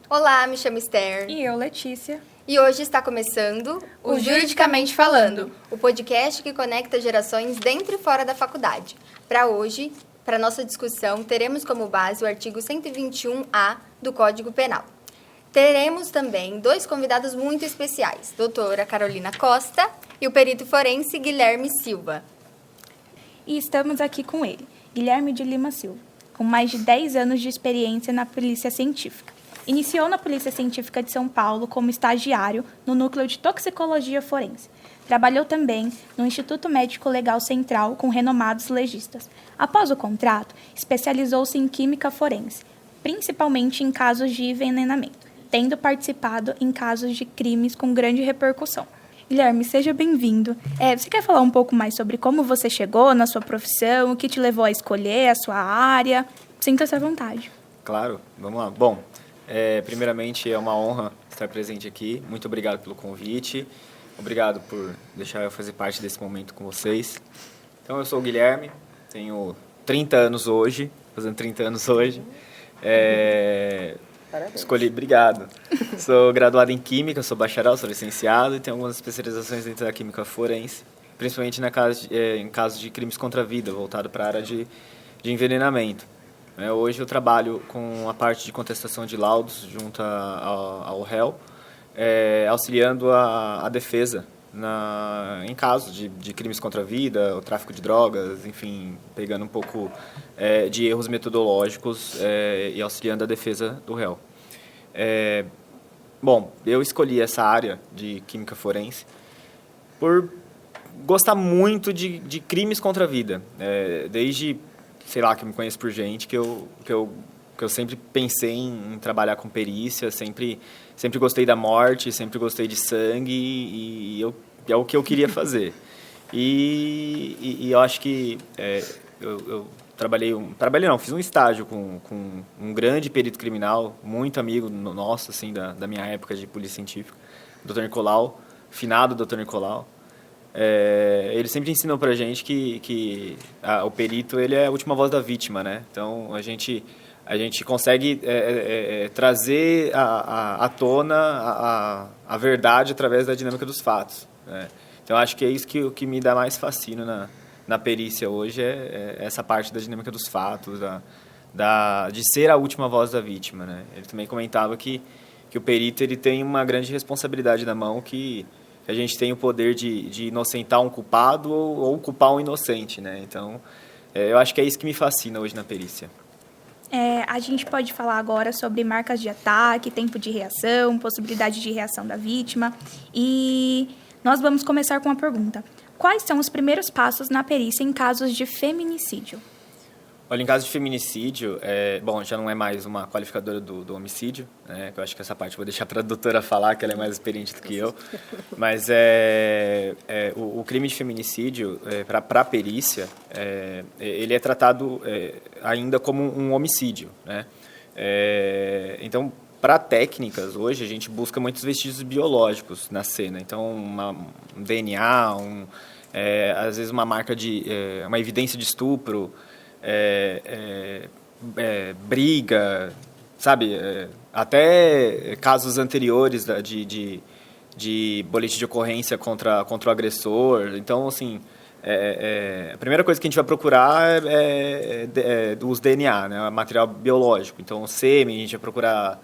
Olá, me chamo Esther. E eu, Letícia. E hoje está começando o Juridicamente Falando, o podcast que conecta gerações dentro e fora da faculdade. Para hoje, para nossa discussão, teremos como base o artigo 121-A do Código Penal. Teremos também dois convidados muito especiais, doutora Carolina Costa e o perito forense Guilherme Silva. E estamos aqui com ele, Guilherme de Lima Silva, com mais de 10 anos de experiência na Polícia Científica. Iniciou na Polícia Científica de São Paulo como estagiário no Núcleo de Toxicologia Forense. Trabalhou também no Instituto Médico Legal Central com renomados legistas. Após o contrato, especializou-se em Química Forense, principalmente em casos de envenenamento, tendo participado em casos de crimes com grande repercussão. Guilherme, seja bem-vindo. Você quer falar um pouco mais sobre como você chegou na sua profissão, o que te levou a escolher a sua área? Sinta-se à vontade. Claro, vamos lá. Bom, primeiramente é uma honra estar presente aqui. Muito obrigado pelo convite. Obrigado por deixar eu fazer parte desse momento com vocês. Então, eu sou o Guilherme, tenho 30 anos hoje, fazendo 30 anos hoje. Parabéns. Obrigado. Sou graduado em Química, sou bacharel, sou licenciado e tenho algumas especializações dentro da Química Forense, principalmente em casos de crimes contra a vida, voltado para a área de envenenamento. Hoje eu trabalho com a parte de contestação de laudos junto ao réu, auxiliando a defesa em casos de crimes contra a vida, o tráfico de drogas, enfim, pegando um pouco de erros metodológicos e auxiliando a defesa do réu. Bom, eu escolhi essa área de química forense por gostar muito de crimes contra a vida, desde, sei lá, que eu me conheço por gente, que eu sempre pensei em trabalhar com perícia, sempre gostei da morte, sempre gostei de sangue e é o que eu queria fazer. E eu acho que eu fiz um estágio com um grande perito criminal, muito amigo nosso, assim, da minha época de polícia científica, o Dr. Nicolau, finado Dr. Nicolau. Ele sempre ensinou pra gente que o perito ele é a última voz da vítima, né? Então, a gente consegue trazer à tona a verdade através da dinâmica dos fatos, né? Então, acho que é isso que me dá mais fascínio na perícia hoje, é essa parte da dinâmica dos fatos, de ser a última voz da vítima, né? Ele também comentava que o perito ele tem uma grande responsabilidade na mão, que a gente tem o poder de inocentar um culpado ou culpar um inocente, né? Então, eu acho que é isso que me fascina hoje na perícia. A gente pode falar agora sobre marcas de ataque, tempo de reação, possibilidade de reação da vítima. E nós vamos começar com uma pergunta. Quais são os primeiros passos na perícia em casos de feminicídio? Olha, em caso de feminicídio, bom, já não é mais uma qualificadora do homicídio, né, que eu acho que essa parte eu vou deixar para a doutora falar, que ela é mais experiente do que eu, mas o crime de feminicídio, para a perícia, ele é tratado ainda como um homicídio, né? Então, para técnicas, hoje a gente busca muitos vestígios biológicos na cena, então um DNA, às vezes uma marca uma evidência de estupro, briga, sabe? Até casos anteriores de boletim de ocorrência contra o agressor. Então, assim, a primeira coisa que a gente vai procurar é os DNA, né? Material biológico. Então, sêmen, a gente vai procurar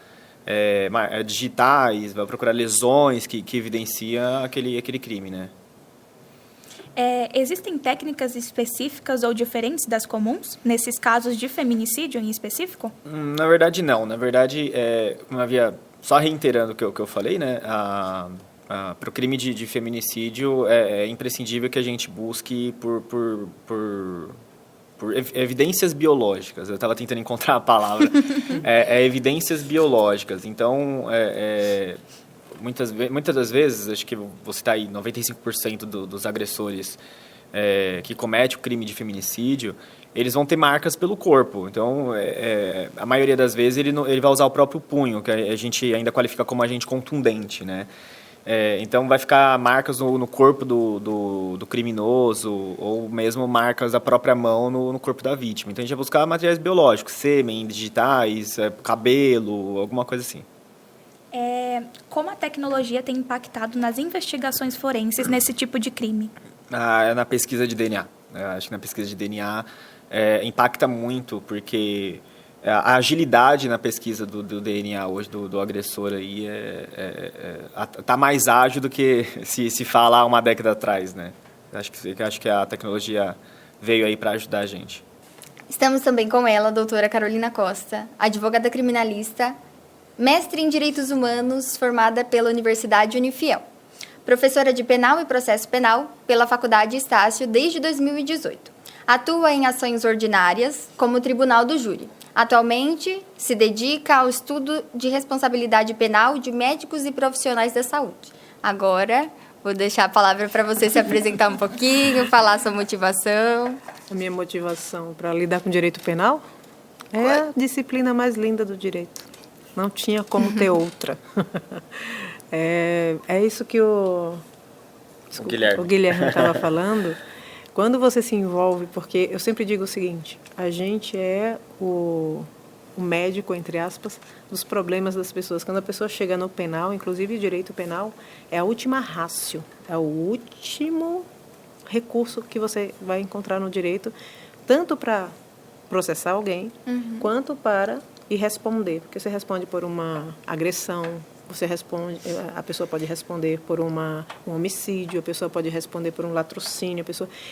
digitais, vai procurar lesões que evidenciam aquele crime, né? Existem técnicas específicas ou diferentes das comuns, nesses casos de feminicídio em específico? Na verdade, não. Na verdade, como havia, só reiterando o que eu falei, né, para o crime de feminicídio é imprescindível que a gente busque por evidências biológicas. Eu estava tentando encontrar a palavra. Evidências biológicas. Então, muitas das vezes, acho que você está aí, 95% dos agressores que cometem o crime de feminicídio, eles vão ter marcas pelo corpo. Então, a maioria das vezes, ele vai usar o próprio punho, que a gente ainda qualifica como agente contundente, né? Então, vai ficar marcas no corpo do criminoso, ou mesmo marcas da própria mão no corpo da vítima. Então, a gente vai buscar materiais biológicos, sêmen, digitais, cabelo, alguma coisa assim. Como a tecnologia tem impactado nas investigações forenses nesse tipo de crime? É na pesquisa de DNA. Eu acho que na pesquisa de DNA impacta muito, porque a agilidade na pesquisa do DNA hoje, do agressor aí, tá mais ágil do que se fala uma década atrás, né? Acho que a tecnologia veio aí para ajudar a gente. Estamos também com ela, a doutora Carolina Costa, advogada criminalista, mestre em Direitos Humanos, formada pela Universidade Unifiel. Professora de Penal e Processo Penal pela Faculdade Estácio desde 2018. Atua em ações ordinárias como Tribunal do Júri. Atualmente, se dedica ao estudo de responsabilidade penal de médicos e profissionais da saúde. Agora, vou deixar a palavra para você se apresentar um pouquinho, falar sua motivação. A minha motivação para lidar com direito penal é a disciplina mais linda do direito. Não tinha como ter outra. É isso que o Guilherme estava falando. Quando você se envolve, porque eu sempre digo o seguinte, a gente é o médico, entre aspas, dos problemas das pessoas. Quando a pessoa chega no penal, inclusive direito penal, é a última ratio, é o último recurso que você vai encontrar no direito, tanto para processar alguém, quanto para ir responder. Porque você responde por uma agressão, a pessoa pode responder por um homicídio, a pessoa pode responder por um latrocínio,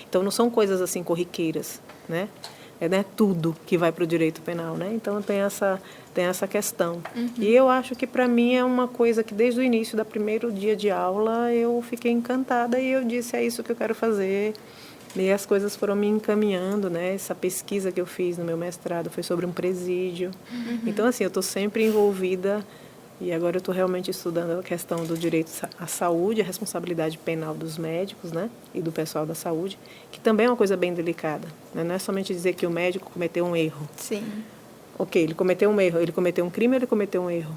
então não são coisas assim corriqueiras, né? É tudo que vai para o direito penal, né? Então tem essa questão. E eu acho que para mim é uma coisa que desde o início do primeiro dia de aula eu fiquei encantada e eu disse, é isso que eu quero fazer. E as coisas foram me encaminhando, né? Essa pesquisa que eu fiz no meu mestrado foi sobre um presídio. Então assim, eu estou sempre envolvida. E agora eu estou realmente estudando a questão do direito à saúde, a responsabilidade penal dos médicos, né, e do pessoal da saúde, que também é uma coisa bem delicada, né? Não é somente dizer que o médico cometeu um erro. Sim. Ok, ele cometeu um erro, ele cometeu um crime ou ele cometeu um erro?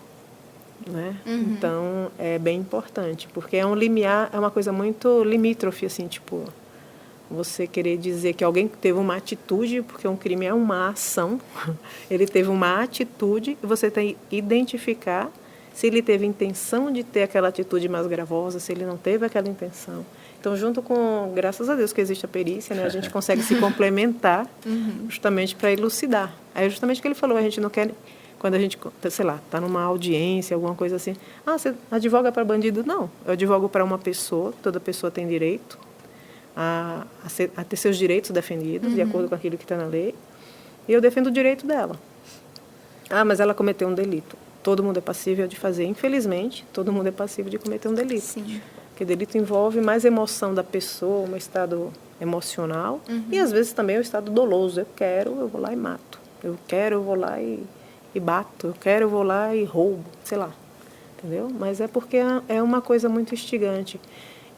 Né? Então, é bem importante, porque é um limiar, é uma coisa muito limítrofe, assim, tipo, você querer dizer que alguém teve uma atitude, porque um crime é uma ação, ele teve uma atitude e você tem que identificar se ele teve intenção de ter aquela atitude mais gravosa, se ele não teve aquela intenção. Então, junto com, graças a Deus que existe a perícia, né, a gente consegue se complementar justamente para elucidar. Aí, justamente o que ele falou, a gente não quer, quando a gente, sei lá, está numa audiência, alguma coisa assim, você advoga para bandido? Não, eu advogo para uma pessoa, toda pessoa tem direito a ter seus direitos defendidos, de acordo com aquilo que está na lei, e eu defendo o direito dela. Mas ela cometeu um delito. Todo mundo é passível de fazer. Infelizmente, todo mundo é passível de cometer um delito. Sim. Porque delito envolve mais emoção da pessoa, um estado emocional, e às vezes também o estado doloso. Eu vou lá e mato. Eu vou lá e bato. Eu vou lá e roubo, sei lá. Entendeu? Mas é porque é uma coisa muito instigante.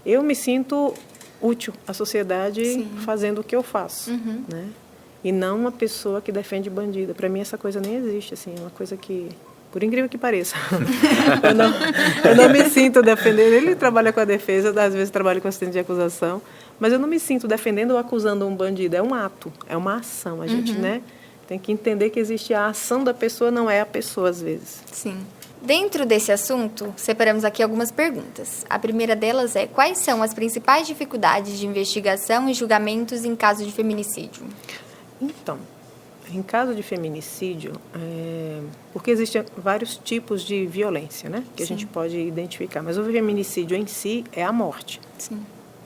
Eu me sinto útil à sociedade fazendo o que eu faço, né? E não uma pessoa que defende bandida. Para mim, essa coisa nem existe, assim, é uma coisa que... Por incrível que pareça. eu não me sinto defendendo. Ele trabalha com a defesa, às vezes trabalha com assistente de acusação, mas eu não me sinto defendendo ou acusando um bandido. É um ato, é uma ação. A gente, né, tem que entender que existe a ação da pessoa, não é a pessoa, às vezes. Sim. Dentro desse assunto, separamos aqui algumas perguntas. A primeira delas é: quais são as principais dificuldades de investigação e julgamentos em caso de feminicídio? Então, em caso de feminicídio, porque existem vários tipos de violência, né, que a gente pode identificar, mas o feminicídio em si é a morte. Sim.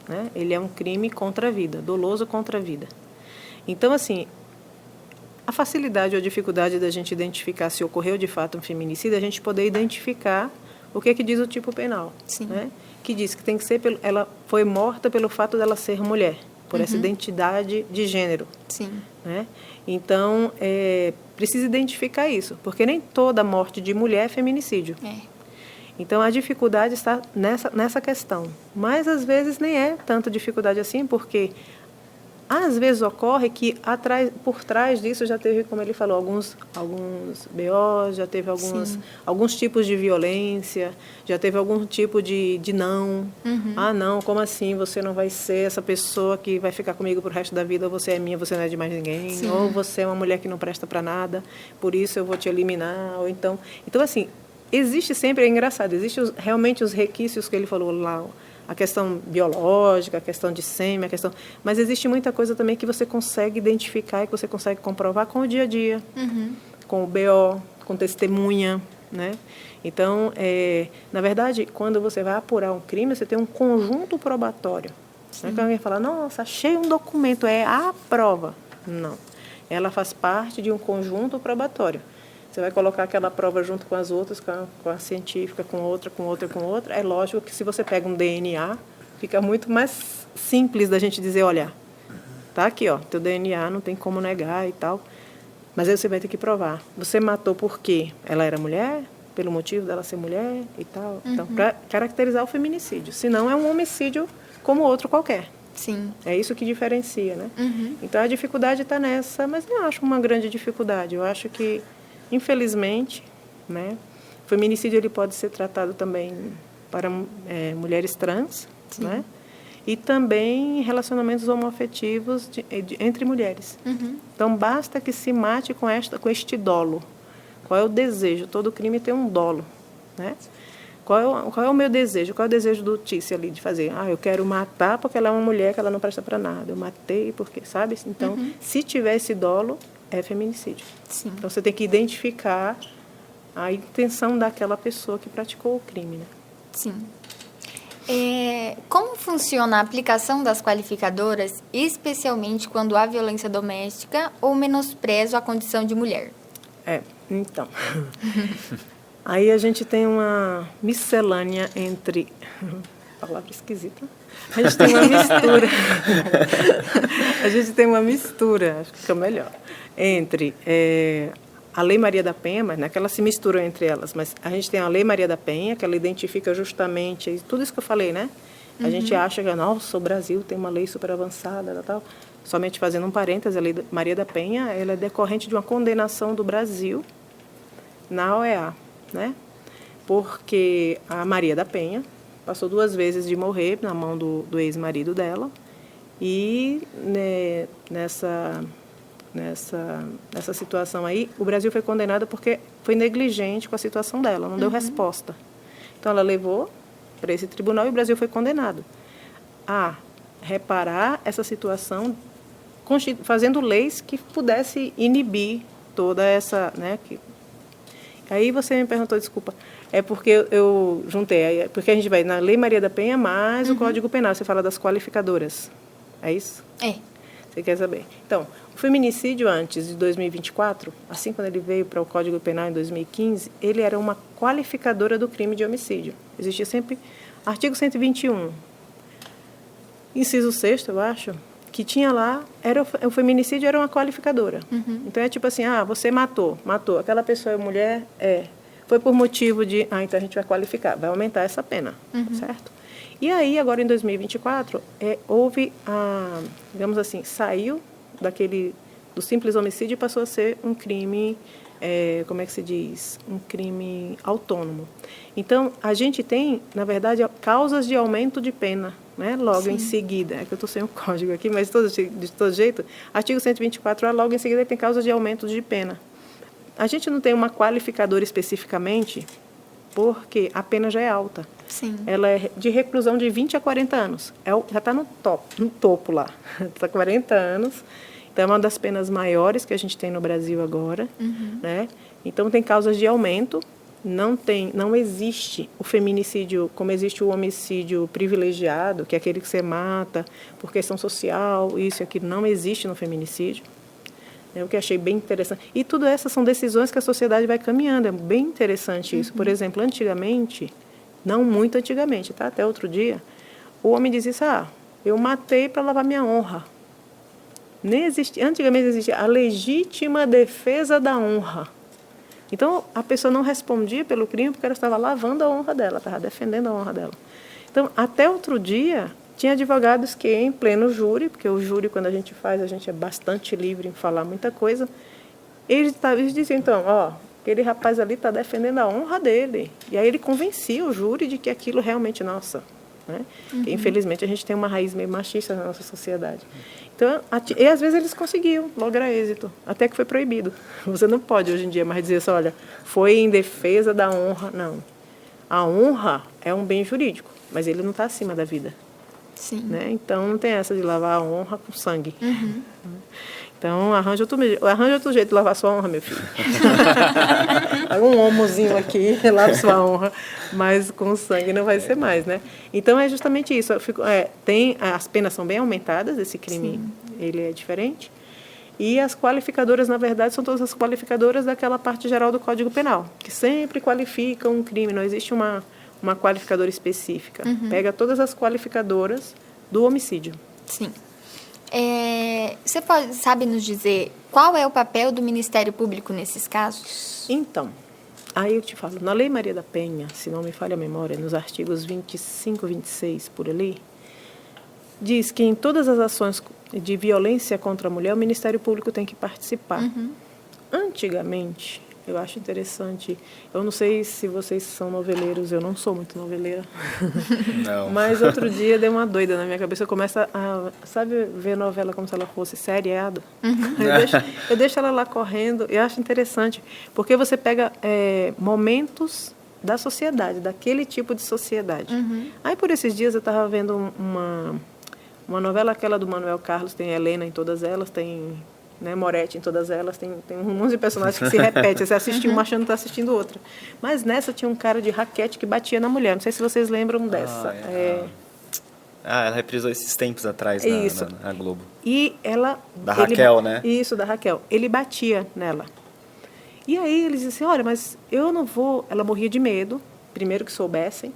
Né? Ele é um crime contra a vida, doloso contra a vida. Então, assim, a facilidade ou a dificuldade da gente identificar se ocorreu de fato um feminicídio, a gente poder identificar o que diz o tipo penal. Sim. Né? Que diz que tem que ser, ela foi morta pelo fato dela ser mulher, por essa identidade de gênero. Sim. Né? Então, precisa identificar isso, porque nem toda morte de mulher é feminicídio. Então, a dificuldade está nessa questão. Mas, às vezes, nem é tanta dificuldade assim, porque às vezes ocorre que por trás disso já teve, como ele falou, alguns BOs, já teve alguns tipos de violência, já teve algum tipo de não. Não, como assim? Você não vai ser essa pessoa que vai ficar comigo pro resto da vida, ou você é minha, você não é de mais ninguém, ou você é uma mulher que não presta para nada, por isso eu vou te eliminar, ou então assim, existe sempre, é engraçado, existem realmente os requisitos que ele falou lá, a questão biológica, a questão de sêmen, mas existe muita coisa também que você consegue identificar e que você consegue comprovar com o dia a dia, com o BO, com testemunha, né? Então, na verdade, quando você vai apurar um crime, você tem um conjunto probatório. Não é que alguém fala, nossa, achei um documento, é a prova. Não. Ela faz parte de um conjunto probatório. Você vai colocar aquela prova junto com as outras, com a científica, com outra. É lógico que se você pega um DNA, fica muito mais simples da gente dizer, olha, tá aqui, ó, teu DNA, não tem como negar e tal. Mas aí você vai ter que provar. Você matou por quê? Ela era mulher? Pelo motivo dela ser mulher e tal? Então, para caracterizar o feminicídio. Senão é um homicídio como outro qualquer. Sim. É isso que diferencia, né? Então, a dificuldade está nessa, mas não acho uma grande dificuldade. Eu acho que, infelizmente, né, o feminicídio ele pode ser tratado também para mulheres trans, né? E também relacionamentos homoafetivos entre mulheres. Então, basta que se mate com este dolo. Qual é o desejo? Todo crime tem um dolo, né? Qual é o meu desejo? Qual é o desejo do Tícia ali de fazer? Eu quero matar porque ela é uma mulher que ela não presta para nada. Eu matei porque, sabe? Então, se tiver esse dolo, é feminicídio. Sim. Então, você tem que identificar a intenção daquela pessoa que praticou o crime, né? Sim. Como funciona a aplicação das qualificadoras, especialmente quando há violência doméstica ou menosprezo à condição de mulher? Então... Aí a gente tem uma miscelânea entre... Palavra esquisita. A gente tem uma mistura. A gente tem uma mistura, acho que fica melhor, entre a Lei Maria da Penha, mas não é que elas se misturam entre elas, mas a gente tem a Lei Maria da Penha, que ela identifica justamente tudo isso que eu falei, né? A gente acha que, nossa, o Brasil tem uma lei super avançada, tal. Somente fazendo um parêntese, a Lei Maria da Penha, ela é decorrente de uma condenação do Brasil na OEA, né? Porque a Maria da Penha passou 2 vezes de morrer na mão do ex-marido dela e nessa situação aí, o Brasil foi condenado porque foi negligente com a situação dela, não deu resposta. Então, ela levou para esse tribunal e o Brasil foi condenado a reparar essa situação fazendo leis que pudesse inibir toda essa... né, Aí você me perguntou, desculpa, é porque eu juntei, porque a gente vai na Lei Maria da Penha mais o Código Penal, você fala das qualificadoras, é isso? Você quer saber? Então, o feminicídio antes de 2024, assim quando ele veio para o Código Penal em 2015, ele era uma qualificadora do crime de homicídio. Existia sempre artigo 121, inciso 6º, eu acho, que tinha lá, o feminicídio era uma qualificadora. Então, é tipo assim, você matou, aquela pessoa é mulher, foi por motivo de, então a gente vai qualificar, vai aumentar essa pena, certo? E aí, agora em 2024, houve digamos assim, saiu do simples homicídio e passou a ser um crime, como é que se diz? Um crime autônomo. Então, a gente tem, na verdade, causas de aumento de pena, né? Logo em seguida, é que eu estou sem o código aqui, mas de todo jeito, artigo 124A, logo em seguida tem causas de aumento de pena. A gente não tem uma qualificadora especificamente, porque a pena já é alta. Sim. Ela é de reclusão de 20 a 40 anos. Já está no topo lá. Está 40 anos. Então, é uma das penas maiores que a gente tem no Brasil agora. Né? Então, tem causas de aumento. Não existe o feminicídio como existe o homicídio privilegiado, que é aquele que você mata por questão social, isso e aquilo. Não existe no feminicídio. É o que achei bem interessante. E tudo essas são decisões que a sociedade vai caminhando. É bem interessante isso. Por exemplo, antigamente, não muito antigamente, tá? Até outro dia, o homem dizia assim, eu matei para lavar minha honra. Nem existia, antigamente existia a legítima defesa da honra. Então, a pessoa não respondia pelo crime porque ela estava lavando a honra dela, estava defendendo a honra dela. Então, até outro dia, tinha advogados que, em pleno júri, porque o júri, quando a gente faz, a gente é bastante livre em falar muita coisa, eles diziam, então, aquele rapaz ali está defendendo a honra dele. E aí ele convencia o júri de que aquilo realmente, nossa, né? Porque, infelizmente, a gente tem uma raiz meio machista na nossa sociedade. Então, e às vezes eles conseguiam lograr êxito, até que foi proibido. Você não pode hoje em dia mais dizer assim, olha, foi em defesa da honra. Não. A honra é um bem jurídico, mas ele não está acima da vida. Sim. Né? Então, não tem essa de lavar a honra com sangue. Então, arranja outro jeito de lavar sua honra, meu filho. Pega um homozinho aqui, lava sua honra, mas com sangue não vai ser mais, né? Então, é justamente isso. As penas são bem aumentadas, esse crime ele é diferente. E as qualificadoras, na verdade, são todas as qualificadoras daquela parte geral do Código Penal, que sempre qualificam um crime, não existe uma qualificadora específica. Pega todas as qualificadoras do homicídio. Sim. Você sabe nos dizer qual é o papel do Ministério Público nesses casos? Então, aí eu te falo, na Lei Maria da Penha, se não me falha a memória, nos artigos 25 e 26, por ali, diz que em todas as ações de violência contra a mulher, o Ministério Público tem que participar. Antigamente, eu acho interessante, eu não sei se vocês são noveleiros, eu não sou muito noveleira, Não. mas outro dia deu uma doida na minha cabeça, eu começo a, sabe, ver novela como se ela fosse seriado? Eu deixo ela lá correndo, eu acho interessante, porque você pega momentos da sociedade, daquele tipo de sociedade. Aí, por esses dias, eu estava vendo uma novela, aquela do Manuel Carlos, tem Helena em todas elas, tem, né, Moretti em todas elas, tem um monte de personagens que se repetem, você assiste uma achando que está assistindo outra. Mas nessa tinha um cara de raquete que batia na mulher, não sei se vocês lembram dessa. Ela reprisou esses tempos atrás na Globo. E ela... Raquel, né? Isso, da Raquel. Ele batia nela. E aí eles disseram, olha, mas eu não vou... Ela morria de medo, primeiro que soubessem.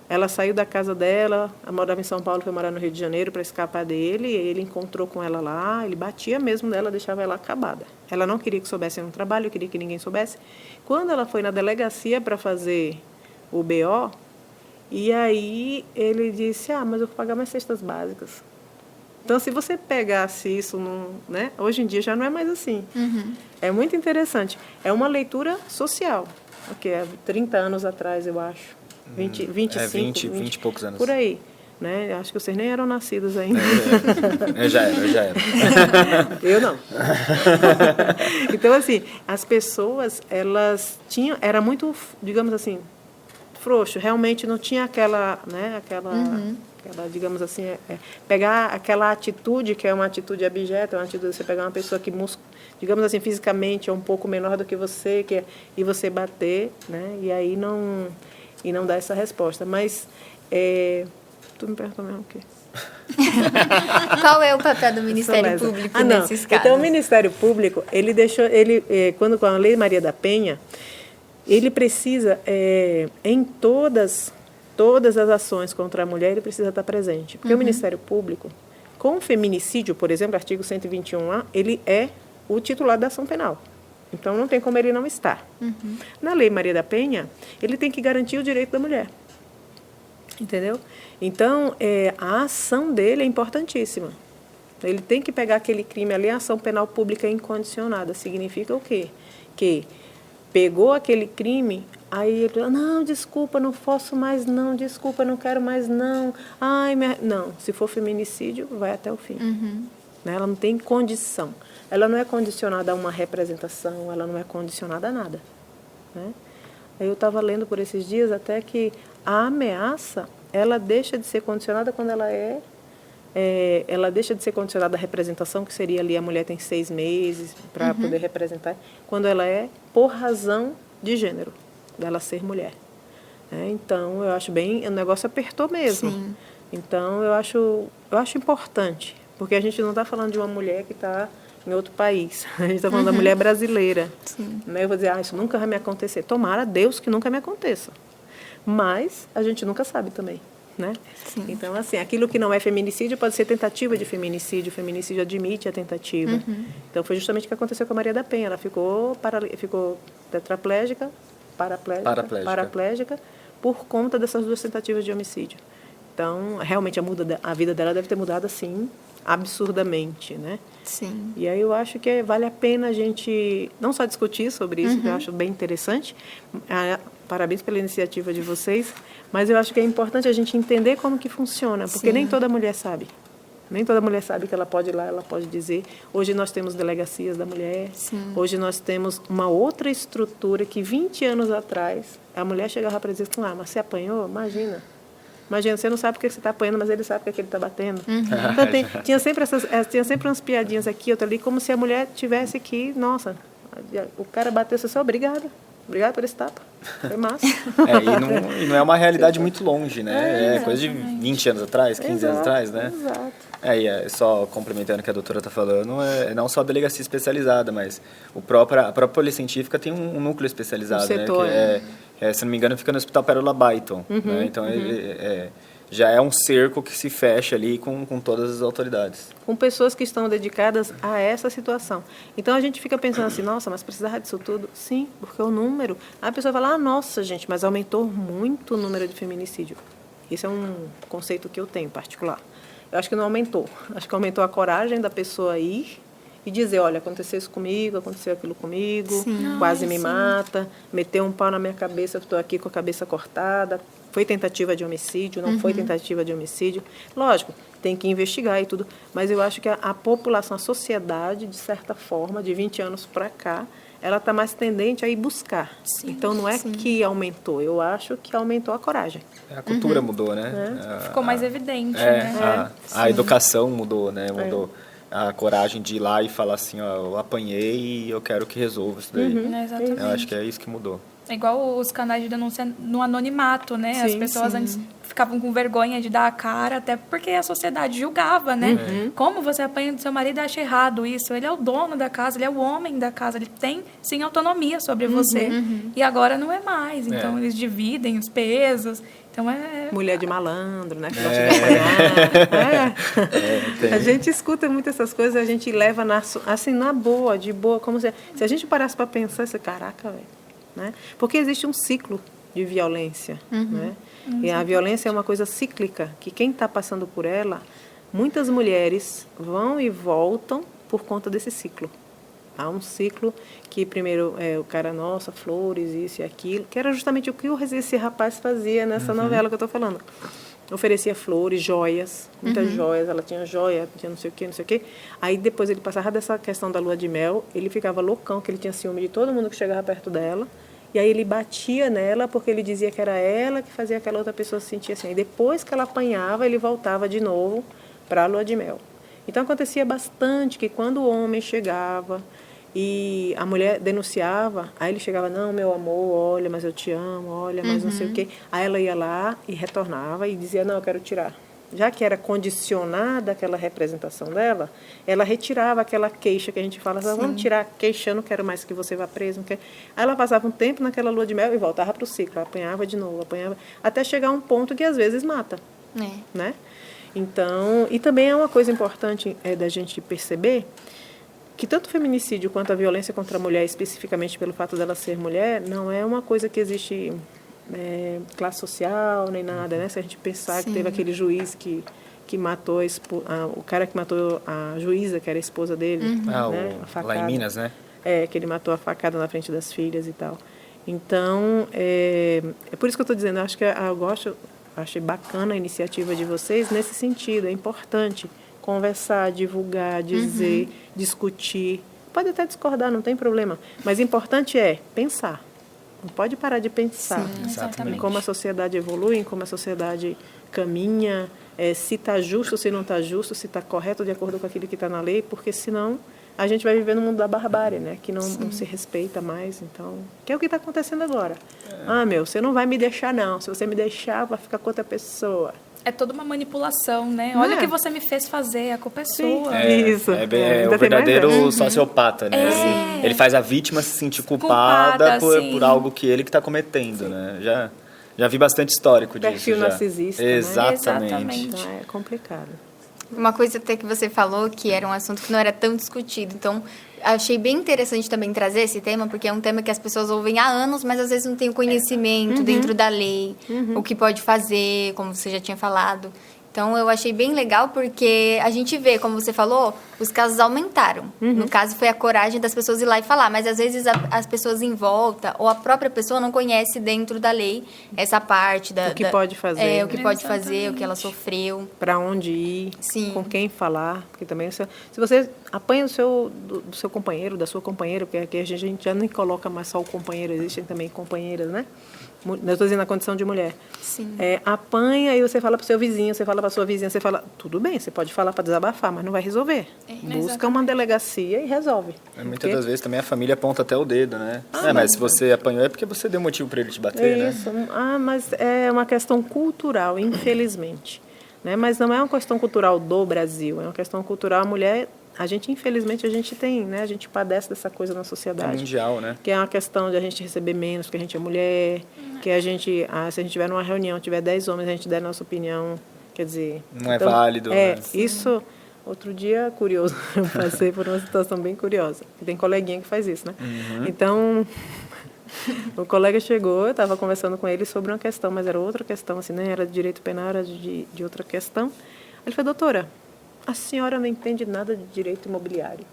Ela saiu da casa dela, ela morava em São Paulo, foi morar no Rio de Janeiro para escapar dele, e ele encontrou com ela lá, ele batia mesmo nela, deixava ela acabada. Ela não queria que soubessem no trabalho, queria que ninguém soubesse. Quando ela foi na delegacia para fazer o BO, e aí ele disse, mas eu vou pagar minhas cestas básicas. Então, se você pegasse isso, né, hoje em dia já não é mais assim. É muito interessante. É uma leitura social, que é 30 anos atrás, eu acho. 20 e poucos anos. Por aí. Né? Acho que vocês nem eram nascidos ainda. Eu já era. Eu não. Então, assim, as pessoas, elas tinham... Era muito, digamos assim, frouxo. Realmente não tinha aquela, né, digamos assim, pegar aquela atitude, que é uma atitude abjeta, uma atitude de você pegar uma pessoa que, digamos assim, fisicamente é um pouco menor do que você, e você bater, né? E aí não dá essa resposta. Mas, tu me perguntou mesmo o quê? Qual é o papel do Ministério Público nesses casos? Então, o Ministério Público, quando com a Lei Maria da Penha, ele precisa, em todas as ações contra a mulher, ele precisa estar presente. Porque o Ministério Público, com o feminicídio, por exemplo, artigo 121A, ele é o titular da ação penal. Então, não tem como ele não estar. Na Lei Maria da Penha, ele tem que garantir o direito da mulher. Entendeu? Então, a ação dele é importantíssima. Ele tem que pegar aquele crime ali, a ação penal pública incondicionada. Significa o quê? Que pegou aquele crime, aí ele fala, não, desculpa, não posso mais não, desculpa, não quero mais não. Não, se for feminicídio, vai até o fim. Né? Ela não tem condição. Ela não é condicionada a uma representação, ela não é condicionada a nada. Né? Eu estava lendo por esses dias até que a ameaça, ela deixa de ser condicionada quando ela deixa de ser condicionada à representação, que seria ali a mulher tem 6 meses para poder representar, quando ela é por razão de gênero, dela ser mulher. Então, eu acho o negócio apertou mesmo. Sim. Então, eu acho importante, porque a gente não está falando de uma mulher que está em outro país. A gente está falando da mulher brasileira. Sim. Eu vou dizer, isso nunca vai me acontecer. Tomara a Deus que nunca me aconteça. Mas a gente nunca sabe também. Né? Sim. Então, assim, aquilo que não é feminicídio pode ser tentativa de feminicídio. O feminicídio admite a tentativa. Então, foi justamente o que aconteceu com a Maria da Penha. Ela ficou tetraplégica, paraplégica, por conta dessas 2 tentativas de homicídio. Então, realmente, a vida dela deve ter mudado, assim, absurdamente, né? Sim. E aí eu acho que vale a pena a gente não só discutir sobre isso, que eu acho bem interessante, Parabéns pela iniciativa de vocês, mas eu acho que é importante a gente entender como que funciona, porque nem toda mulher sabe. Nem toda mulher sabe que ela pode ir lá, ela pode dizer. Hoje nós temos delegacias da mulher, hoje nós temos uma outra estrutura que 20 anos atrás a mulher chegava para dizer, mas você apanhou? Imagina, você não sabe o que você está apanhando, mas ele sabe o que ele está batendo. Então, tinha sempre umas piadinhas aqui, outra ali, como se a mulher tivesse que, nossa, o cara bateu, você só, obrigado por esse tapa. Foi massa. E não é uma realidade muito longe, né? É coisa de 20 anos atrás, 15 anos atrás, né? Exato. E só complementando o que a doutora está falando, não só a delegacia especializada, mas a própria Polícia Científica tem um núcleo especializado, um setor, né? Se não me engano, fica no Hospital Pérola Baiton. Né? Então, já é um cerco que se fecha ali com todas as autoridades. Com pessoas que estão dedicadas a essa situação. Então, a gente fica pensando assim, nossa, mas precisava disso tudo? Sim, porque o número... A pessoa fala, nossa, gente, mas aumentou muito o número de feminicídio. Isso é um conceito que eu tenho, particular. Eu acho que não aumentou. Acho que aumentou a coragem da pessoa ir e dizer, olha, aconteceu isso comigo, aconteceu aquilo comigo, quase me mata, meteu um pau na minha cabeça, estou aqui com a cabeça cortada, foi tentativa de homicídio, não foi tentativa de homicídio. Lógico, tem que investigar e tudo, mas eu acho que a população, a sociedade, de certa forma, de 20 anos para cá, ela está mais tendente a ir buscar. Então, não é que aumentou, eu acho que aumentou a coragem. A cultura mudou, né? Ficou mais evidente, né? A educação mudou, né? Mudou. A coragem de ir lá e falar assim, eu apanhei e eu quero que resolva isso daí. Exatamente. Eu acho que é isso que mudou. É igual os canais de denúncia no anonimato, né? As pessoas antes ficavam com vergonha de dar a cara, até porque a sociedade julgava, né? Como você apanha do seu marido, acha errado isso. Ele é o dono da casa, ele é o homem da casa, ele tem, sim, autonomia sobre você. E agora não é mais. Então, eles dividem os pesos. Então, mulher de malandro, né? Que gosta de apanhar. A gente escuta muito essas coisas, a gente leva assim, na boa, de boa, como se a gente parasse para pensar, caraca, velho. Né? Porque existe um ciclo de violência. Né? E a violência é uma coisa cíclica, que quem está passando por ela, muitas mulheres vão e voltam por conta desse ciclo. Há um ciclo que primeiro o cara, nossa, flores, isso e aquilo, que era justamente o que esse rapaz fazia nessa novela que eu estou falando. Oferecia flores, joias, muitas joias, ela tinha joia, tinha não sei o quê. Aí depois ele passava dessa questão da lua de mel, ele ficava loucão, que ele tinha ciúme de todo mundo que chegava perto dela, e aí ele batia nela porque ele dizia que era ela que fazia aquela outra pessoa se sentir assim. E depois que ela apanhava, ele voltava de novo para a lua de mel. Então acontecia bastante que quando o homem chegava e a mulher denunciava, aí ele chegava, não, meu amor, olha, mas eu te amo, olha, mas não sei o quê. Aí ela ia lá e retornava e dizia, não, eu quero tirar. Já que era condicionada aquela representação dela, ela retirava aquela queixa que a gente fala, vamos tirar a queixa, eu não quero mais que você vá preso. Não quero. Aí ela passava um tempo naquela lua de mel e voltava para o ciclo, apanhava de novo, apanhava, até chegar a um ponto que às vezes mata. Né? Então, e também é uma coisa importante da gente perceber que tanto o feminicídio quanto a violência contra a mulher, especificamente pelo fato dela ser mulher, não é uma coisa que existe classe social nem nada, né? Se a gente pensar que teve aquele juiz que matou o cara que matou a juíza, que era a esposa dele, né? Lá em Minas, né? Que ele matou a facada na frente das filhas e tal. Então, é por isso que eu estou dizendo, acho que achei bacana a iniciativa de vocês nesse sentido, é importante conversar, divulgar, dizer, discutir. Pode até discordar, não tem problema. Mas o importante é pensar. Não pode parar de pensar. Exatamente. Em como a sociedade evolui, em como a sociedade caminha, se está justo, se não está justo, se está correto de acordo com aquilo que está na lei, porque senão a gente vai viver no mundo da barbárie, né? Que não se respeita mais. Então, que é o que está acontecendo agora. Você não vai me deixar, não. Se você me deixar, vai ficar com outra pessoa. É toda uma manipulação, né? Olha o que você me fez fazer, a culpa é sua. Isso. É o verdadeiro sociopata, né? Ele faz a vítima se sentir culpada por algo que ele que está cometendo, né? Já vi bastante histórico disso. Perfil narcisista, Exatamente. Então, é complicado. Uma coisa até que você falou, que era um assunto que não era tão discutido. Então, achei bem interessante também trazer esse tema, porque é um tema que as pessoas ouvem há anos, mas às vezes não tem o conhecimento dentro da lei, o que pode fazer, como você já tinha falado. Então, eu achei bem legal porque a gente vê, como você falou, os casos aumentaram. No caso, foi a coragem das pessoas ir lá e falar, mas às vezes as pessoas em volta ou a própria pessoa não conhece dentro da lei essa parte O que pode fazer. o que pode fazer, o que ela sofreu. Para onde ir, Sim. com quem falar, porque também se você apanha do seu companheiro, da sua companheira, porque aqui a gente já nem coloca mais só o companheiro, existem também companheiras, né? Eu estou dizendo na condição de mulher. Sim. Apanha e você fala para o seu vizinho, você fala para a sua vizinha, você fala, tudo bem, você pode falar para desabafar, mas não vai resolver. Busca uma delegacia e resolve. Muitas das vezes também a família aponta até o dedo, né? Mas se você apanhou é porque você deu motivo para ele te bater, né? Isso. Mas é uma questão cultural, infelizmente. Né? Mas não é uma questão cultural do Brasil, é uma questão cultural. A mulher, infelizmente, a gente tem, né? A gente padece dessa coisa na sociedade. É mundial, né? Que é uma questão de a gente receber menos, porque a gente é mulher, que a gente, se a gente tiver numa reunião, tiver 10 homens, a gente der a nossa opinião, quer dizer... Não é válido. Né? Isso... Outro dia, curioso, eu passei por uma situação bem curiosa. Tem coleguinha que faz isso, né? Então... O colega chegou, eu estava conversando com ele sobre uma questão, mas era outra questão, assim, nem era de direito penal, era de outra questão. Ele falou, doutora, a senhora não entende nada de direito imobiliário.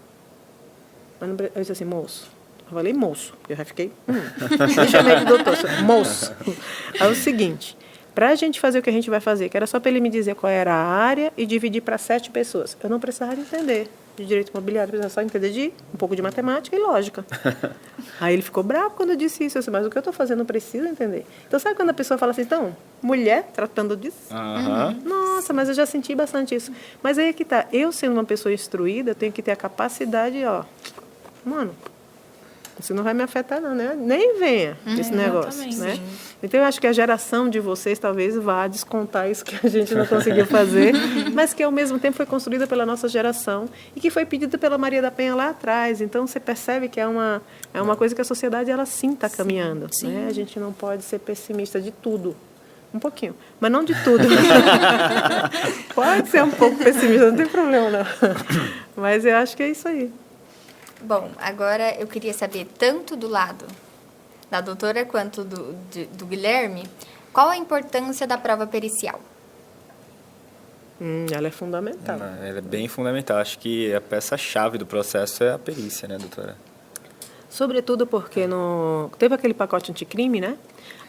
Eu disse assim, moço. Eu falei, moço, eu já fiquei, me chamei de doutor, moço. Aí é o seguinte, para a gente fazer o que a gente vai fazer, que era só para ele me dizer qual era a área e dividir para 7 pessoas. Eu não precisava entender de direito imobiliário, precisava só entender de um pouco de matemática e lógica. Aí ele ficou bravo quando eu disse isso. Eu disse, mas o que eu estou fazendo eu preciso entender. Então, sabe quando a pessoa fala assim, então, mulher tratando disso? Nossa, mas eu já senti bastante isso. Mas aí é que tá, eu sendo uma pessoa instruída, eu tenho que ter a capacidade, mano, isso não vai me afetar não, né? Nem venha esse negócio, né? Então, eu acho que a geração de vocês talvez vá descontar isso que a gente não conseguiu fazer, mas que ao mesmo tempo foi construída pela nossa geração e que foi pedida pela Maria da Penha lá atrás. Então, você percebe que é uma coisa que a sociedade, ela sim está caminhando. Né? A gente não pode ser pessimista de tudo. Um pouquinho, mas não de tudo. Pode ser um pouco pessimista, não tem problema não. Mas eu acho que é isso aí. Bom, agora eu queria saber, tanto do lado da doutora quanto do Guilherme, qual a importância da prova pericial? Ela é fundamental. Ela é bem fundamental. Acho que a peça-chave do processo é a perícia, né, doutora? Sobretudo porque teve aquele pacote anticrime, né?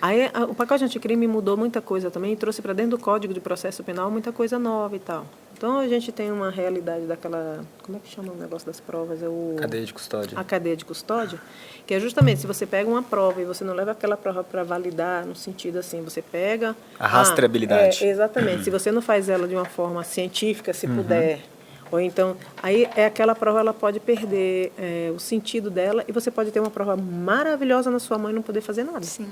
Aí o pacote anticrime mudou muita coisa também e trouxe para dentro do Código de Processo Penal muita coisa nova e tal. Então, a gente tem uma realidade daquela... Como é que chama o negócio das provas? Cadeia de custódia. A cadeia de custódia, que é justamente se você pega uma prova e você não leva aquela prova para validar, no sentido assim, você pega... A rastreabilidade. Exatamente. Se você não faz ela de uma forma científica, se puder... Ou então, aí aquela prova, ela pode perder o sentido dela e você pode ter uma prova maravilhosa na sua mão e não poder fazer nada. Sim.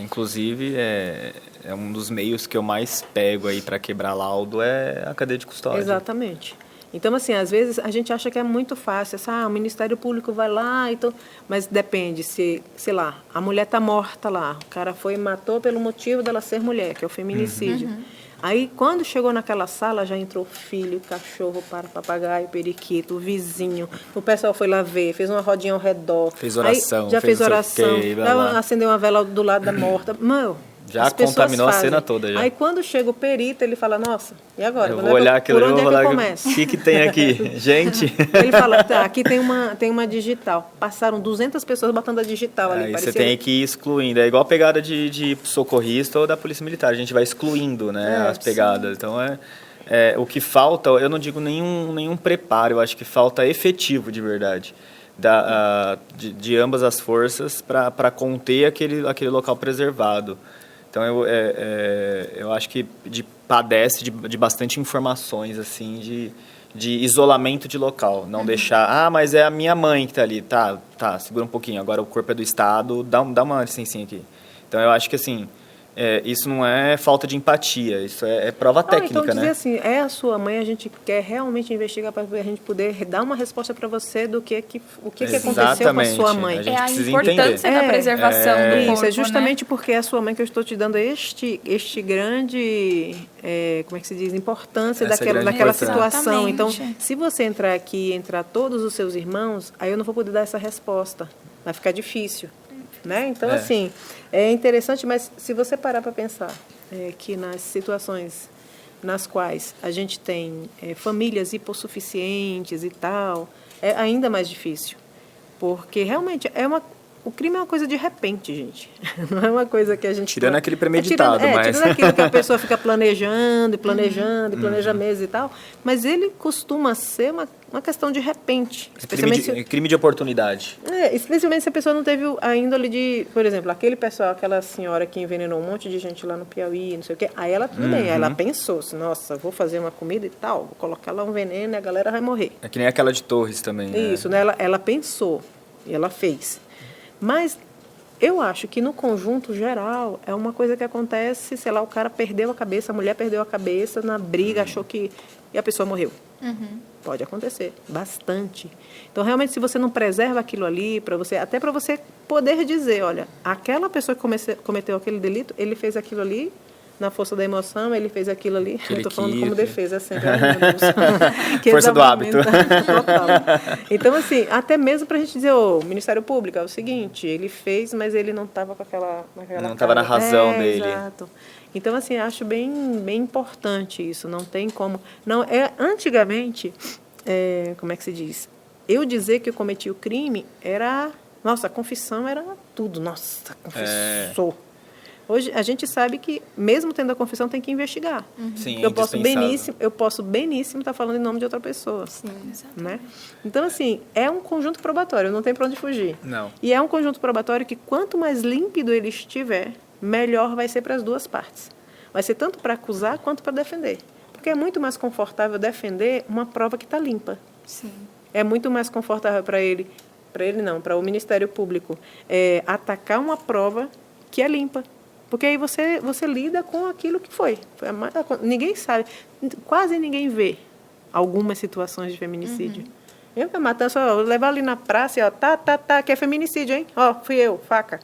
Inclusive, é um dos meios que eu mais pego aí para quebrar laudo é a cadeia de custódia. Exatamente. Então, assim, às vezes a gente acha que é muito fácil. O Ministério Público vai lá, então, mas depende se, sei lá, a mulher está morta lá, o cara foi e matou pelo motivo dela ser mulher, que é o feminicídio. Aí, quando chegou naquela sala, já entrou filho, cachorro, papagaio, periquito, o vizinho. O pessoal foi lá ver, fez uma rodinha ao redor. Fez oração. Aí, já fez oração. Lá. Acendeu uma vela do lado da morta. Mano, já contaminou a cena toda. Já. Aí, quando chega o perito, ele fala, nossa, e agora? Eu vou olhar aquilo, por onde eu vou é que falar, eu começo? O que tem aqui? Gente... Ele fala, tá, aqui tem uma digital. Passaram 200 pessoas batendo a digital ali. Aí você tem que ir excluindo. É igual a pegada de socorrista ou da polícia militar. A gente vai excluindo, né, as pegadas. Sim. Então, o que falta, eu não digo nenhum preparo, eu acho que falta efetivo de verdade. De ambas as forças para conter aquele local preservado. Então, eu acho que padece de bastante informações, assim, de isolamento de local. Não deixar, mas é a minha mãe que está ali. Tá, segura um pouquinho. Agora o corpo é do Estado, dá uma licencinha aqui. Então, eu acho que, assim, isso não é falta de empatia, isso é prova técnica, então, dizer né? assim, é a sua mãe, a gente quer realmente investigar para a gente poder dar uma resposta para você do que aconteceu com a sua mãe. A importância da preservação do corpo, isso, é justamente porque é a sua mãe que eu estou te dando este grande, como é que se diz, importância daquela situação. Exatamente. Então, se você entrar aqui, entrar todos os seus irmãos, aí eu não vou poder dar essa resposta, vai ficar difícil. Né? Então, assim, é interessante, mas se você parar para pensar que nas situações nas quais a gente tem famílias hipossuficientes e tal, é ainda mais difícil. Porque realmente o crime é uma coisa de repente, gente. Não é uma coisa que a gente... Tirando aquele premeditado, mas... Tirando aquilo que a pessoa fica planejando, e planeja meses e tal. Mas ele costuma ser uma questão de repente. Crime de oportunidade. Especialmente se a pessoa não teve a índole de... Por exemplo, aquele pessoal, aquela senhora que envenenou um monte de gente lá no Piauí, não sei o quê. Aí ela, tudo bem, ela pensou assim, nossa, vou fazer uma comida e tal, vou colocar lá um veneno e a galera vai morrer. É que nem aquela de Torres também, né? Isso, né? Ela pensou e ela fez. Mas eu acho que no conjunto geral é uma coisa que acontece, sei lá, o cara perdeu a cabeça, a mulher perdeu a cabeça na briga, achou que... E a pessoa morreu. Pode acontecer, bastante. Então, realmente, se você não preserva aquilo ali, até para você poder dizer, olha, aquela pessoa que cometeu aquele delito, ele fez aquilo ali na força da emoção, ele fez aquilo ali. Eu estou falando como defesa, sempre. Força do hábito. Total. Então, assim, até mesmo para a gente dizer, o Ministério Público, é o seguinte, ele fez, mas ele não estava com aquela não estava na razão dele. Exato. Então, assim, acho bem importante isso. Não tem como... Antigamente, como é que se diz? Eu dizer que eu cometi o crime era... Nossa, a confissão era tudo. Nossa, confessou. Hoje, a gente sabe que, mesmo tendo a confissão, tem que investigar. Sim, eu posso beníssimo estar falando em nome de outra pessoa. Sim, né? Então, assim, é um conjunto probatório, não tem para onde fugir. Não. E é um conjunto probatório que, quanto mais límpido ele estiver, melhor vai ser para as duas partes. Vai ser tanto para acusar quanto para defender. Porque é muito mais confortável defender uma prova que está limpa. Sim. É muito mais confortável para o Ministério Público atacar uma prova que é limpa. Porque aí você lida com aquilo que foi. Ninguém sabe, quase ninguém vê algumas situações de feminicídio. Eu que matança, levar ali na praça, ó, que é feminicídio, hein? Ó, fui eu, faca.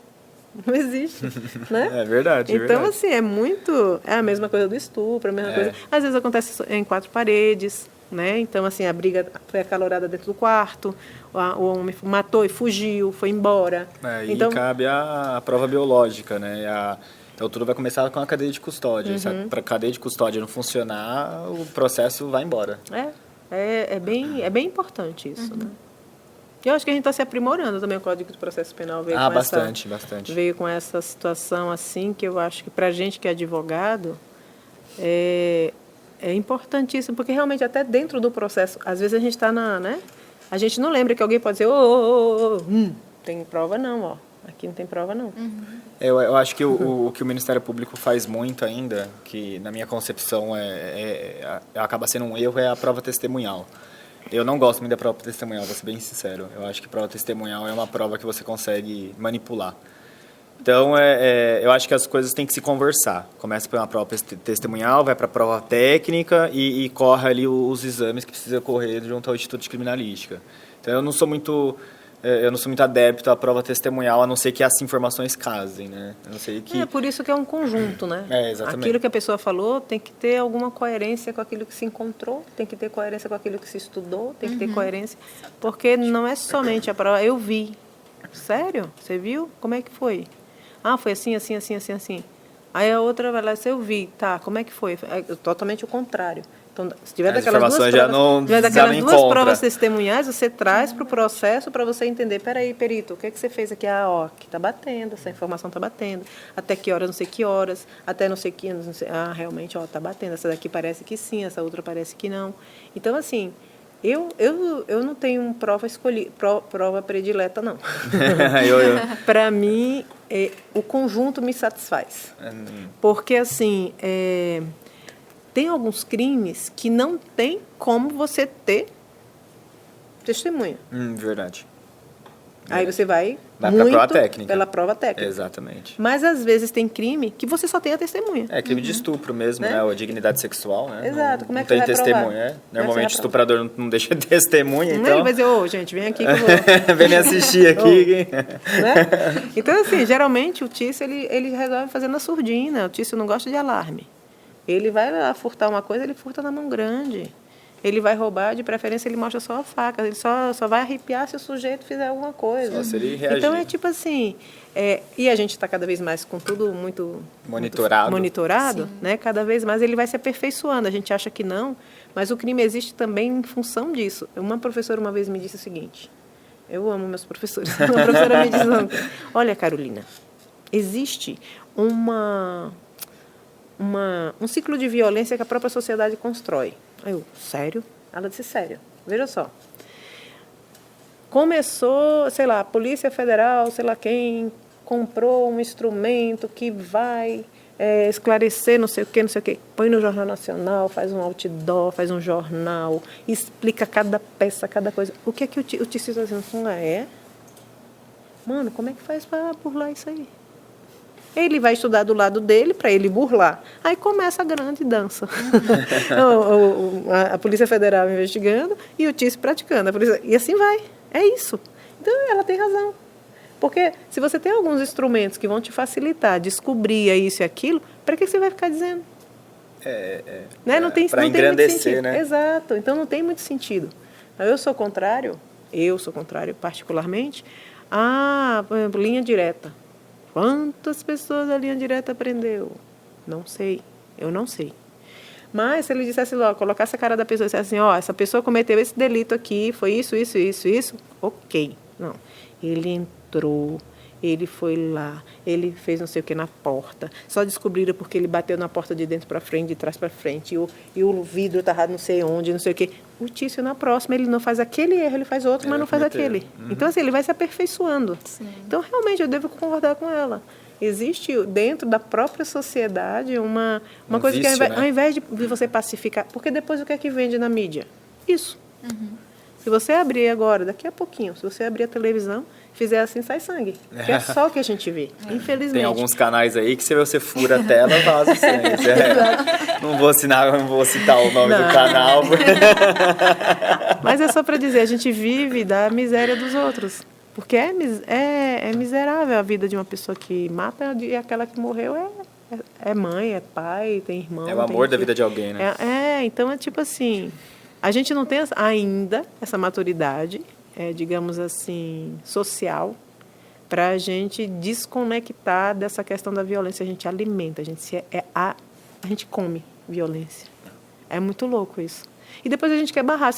Não existe, né? É verdade. Então, verdade. assim, é a mesma coisa do estupro, a mesma coisa. Às vezes acontece em quatro paredes, né? Então, assim, a briga foi acalorada dentro do quarto, o homem matou e fugiu, foi embora. Então, e cabe a prova biológica, né? Então, tudo vai começar com a cadeia de custódia. Se a cadeia de custódia não funcionar, o processo vai embora. É bem importante isso, né? Eu acho que a gente está se aprimorando também. O Código de Processo Penal veio com bastante. Veio com essa situação assim, que eu acho que para a gente que é advogado é importantíssimo, porque realmente até dentro do processo, às vezes a gente está né? A gente não lembra que alguém pode dizer, tem prova não, ó. Aqui não tem prova não. Eu acho que o que o Ministério Público faz muito ainda, que na minha concepção acaba sendo um erro, é a prova testemunhal. Eu não gosto muito da prova testemunhal, vou ser bem sincero. Eu acho que prova testemunhal é uma prova que você consegue manipular. Então, eu acho que as coisas têm que se conversar. Começa pela prova testemunhal, vai para a prova técnica e corre ali os exames que precisa correr junto ao Instituto de Criminalística. Então, eu não sou muito adepto à prova testemunhal, a não ser que as informações casem, né? A não ser que... por isso que é um conjunto, né? Exatamente. Aquilo que a pessoa falou tem que ter alguma coerência com aquilo que se encontrou, tem que ter coerência com aquilo que se estudou, tem que ter coerência, porque não é somente a prova. Eu vi. Sério? Você viu? Como é que foi? Foi assim. Aí a outra vai lá, eu vi. Tá, como é que foi? É totalmente o contrário. Então, se tiver daquelas duas provas testemunhais, você traz para o processo para você entender, peraí, perito, o que você fez aqui? Aqui está batendo, essa informação está batendo, até que horas, não sei que horas, até não sei que, não sei, realmente, está batendo, essa daqui parece que sim, essa outra parece que não. Então, assim, eu não tenho prova predileta, não. Para mim, o conjunto me satisfaz. Porque, assim... Tem alguns crimes que não tem como você ter testemunha. Verdade. Aí você vai para a prova técnica. Pela prova técnica. Exatamente. Mas, às vezes, tem crime que você só tem a testemunha. Crime de estupro mesmo, né? Ou dignidade sexual, né? Exato. Como é que não você tem vai testemunha, Normalmente, o estuprador não deixa testemunha, então... Ele vai dizer, gente, vem aqui que eu vou... Vem me assistir aqui. Né? Então, assim, geralmente, o Tício, ele resolve fazer na surdina. O Tício não gosta de alarme. Ele vai lá furtar uma coisa, ele furta na mão grande. ele vai roubar, de preferência ele mostra só a faca, ele só vai arrepiar se o sujeito fizer alguma coisa. Só se ele reagir. Então é tipo assim, e a gente está cada vez mais com tudo muito monitorado, né? Cada vez mais ele vai se aperfeiçoando, a gente acha que não, mas o crime existe também em função disso. Uma professora uma vez me disse o seguinte, eu amo meus professores, uma professora me disse, olha Carolina, existe um ciclo de violência que a própria sociedade constrói. Aí eu, sério? Ela disse, sério. Veja só. Começou, sei lá, a Polícia Federal, sei lá quem, comprou um instrumento que vai esclarecer não sei o quê. Põe no Jornal Nacional, faz um outdoor, faz um jornal, explica cada peça, cada coisa. O que é que o Tício está dizendo? Mano, como é que faz para burlar isso aí? Ele vai estudar do lado dele para ele burlar. Aí começa a grande dança. A Polícia Federal investigando e o Tício praticando. E assim vai. É isso. Então, ela tem razão. Porque se você tem alguns instrumentos que vão te facilitar descobrir isso e aquilo, para que você vai ficar dizendo? Né? Não tem muito sentido. Né? Exato. Então, não tem muito sentido. Eu sou contrário particularmente, a, por exemplo, linha direta. Quantas pessoas a linha direta prendeu? Não sei, eu não sei. Mas se ele dissesse logo, colocasse a cara da pessoa e dissesse assim, essa pessoa cometeu esse delito aqui, foi isso, ok. Não, ele entrou, ele foi lá, ele fez não sei o que na porta, só descobriram porque ele bateu na porta de dentro para frente, de trás para frente, e o vidro estava não sei onde, não sei o que. O Tício, na próxima, ele não faz aquele erro, ele faz outro, mas não faz aquele. Então, assim, ele vai se aperfeiçoando. Sim. Então, realmente, eu devo concordar com ela. Existe dentro da própria sociedade uma coisa vício, que, ao invés de você pacificar... Porque depois o que é que vende na mídia? Isso. Se você abrir agora, daqui a pouquinho, se você abrir a televisão, fizer assim, sai sangue. Que é só o que a gente vê, infelizmente. Tem alguns canais aí que se você fura a tela, vaza o sangue. Não vou citar o nome do canal. Mas é só para dizer, a gente vive da miséria dos outros. Porque é miserável a vida de uma pessoa que mata e aquela que morreu é mãe, é pai, tem irmão. É o amor da vida de alguém, né? Então é tipo assim, a gente não tem ainda essa maturidade, digamos assim, social, para a gente desconectar dessa questão da violência. A gente alimenta, a gente come violência. É muito louco isso. E depois a gente quer barrar,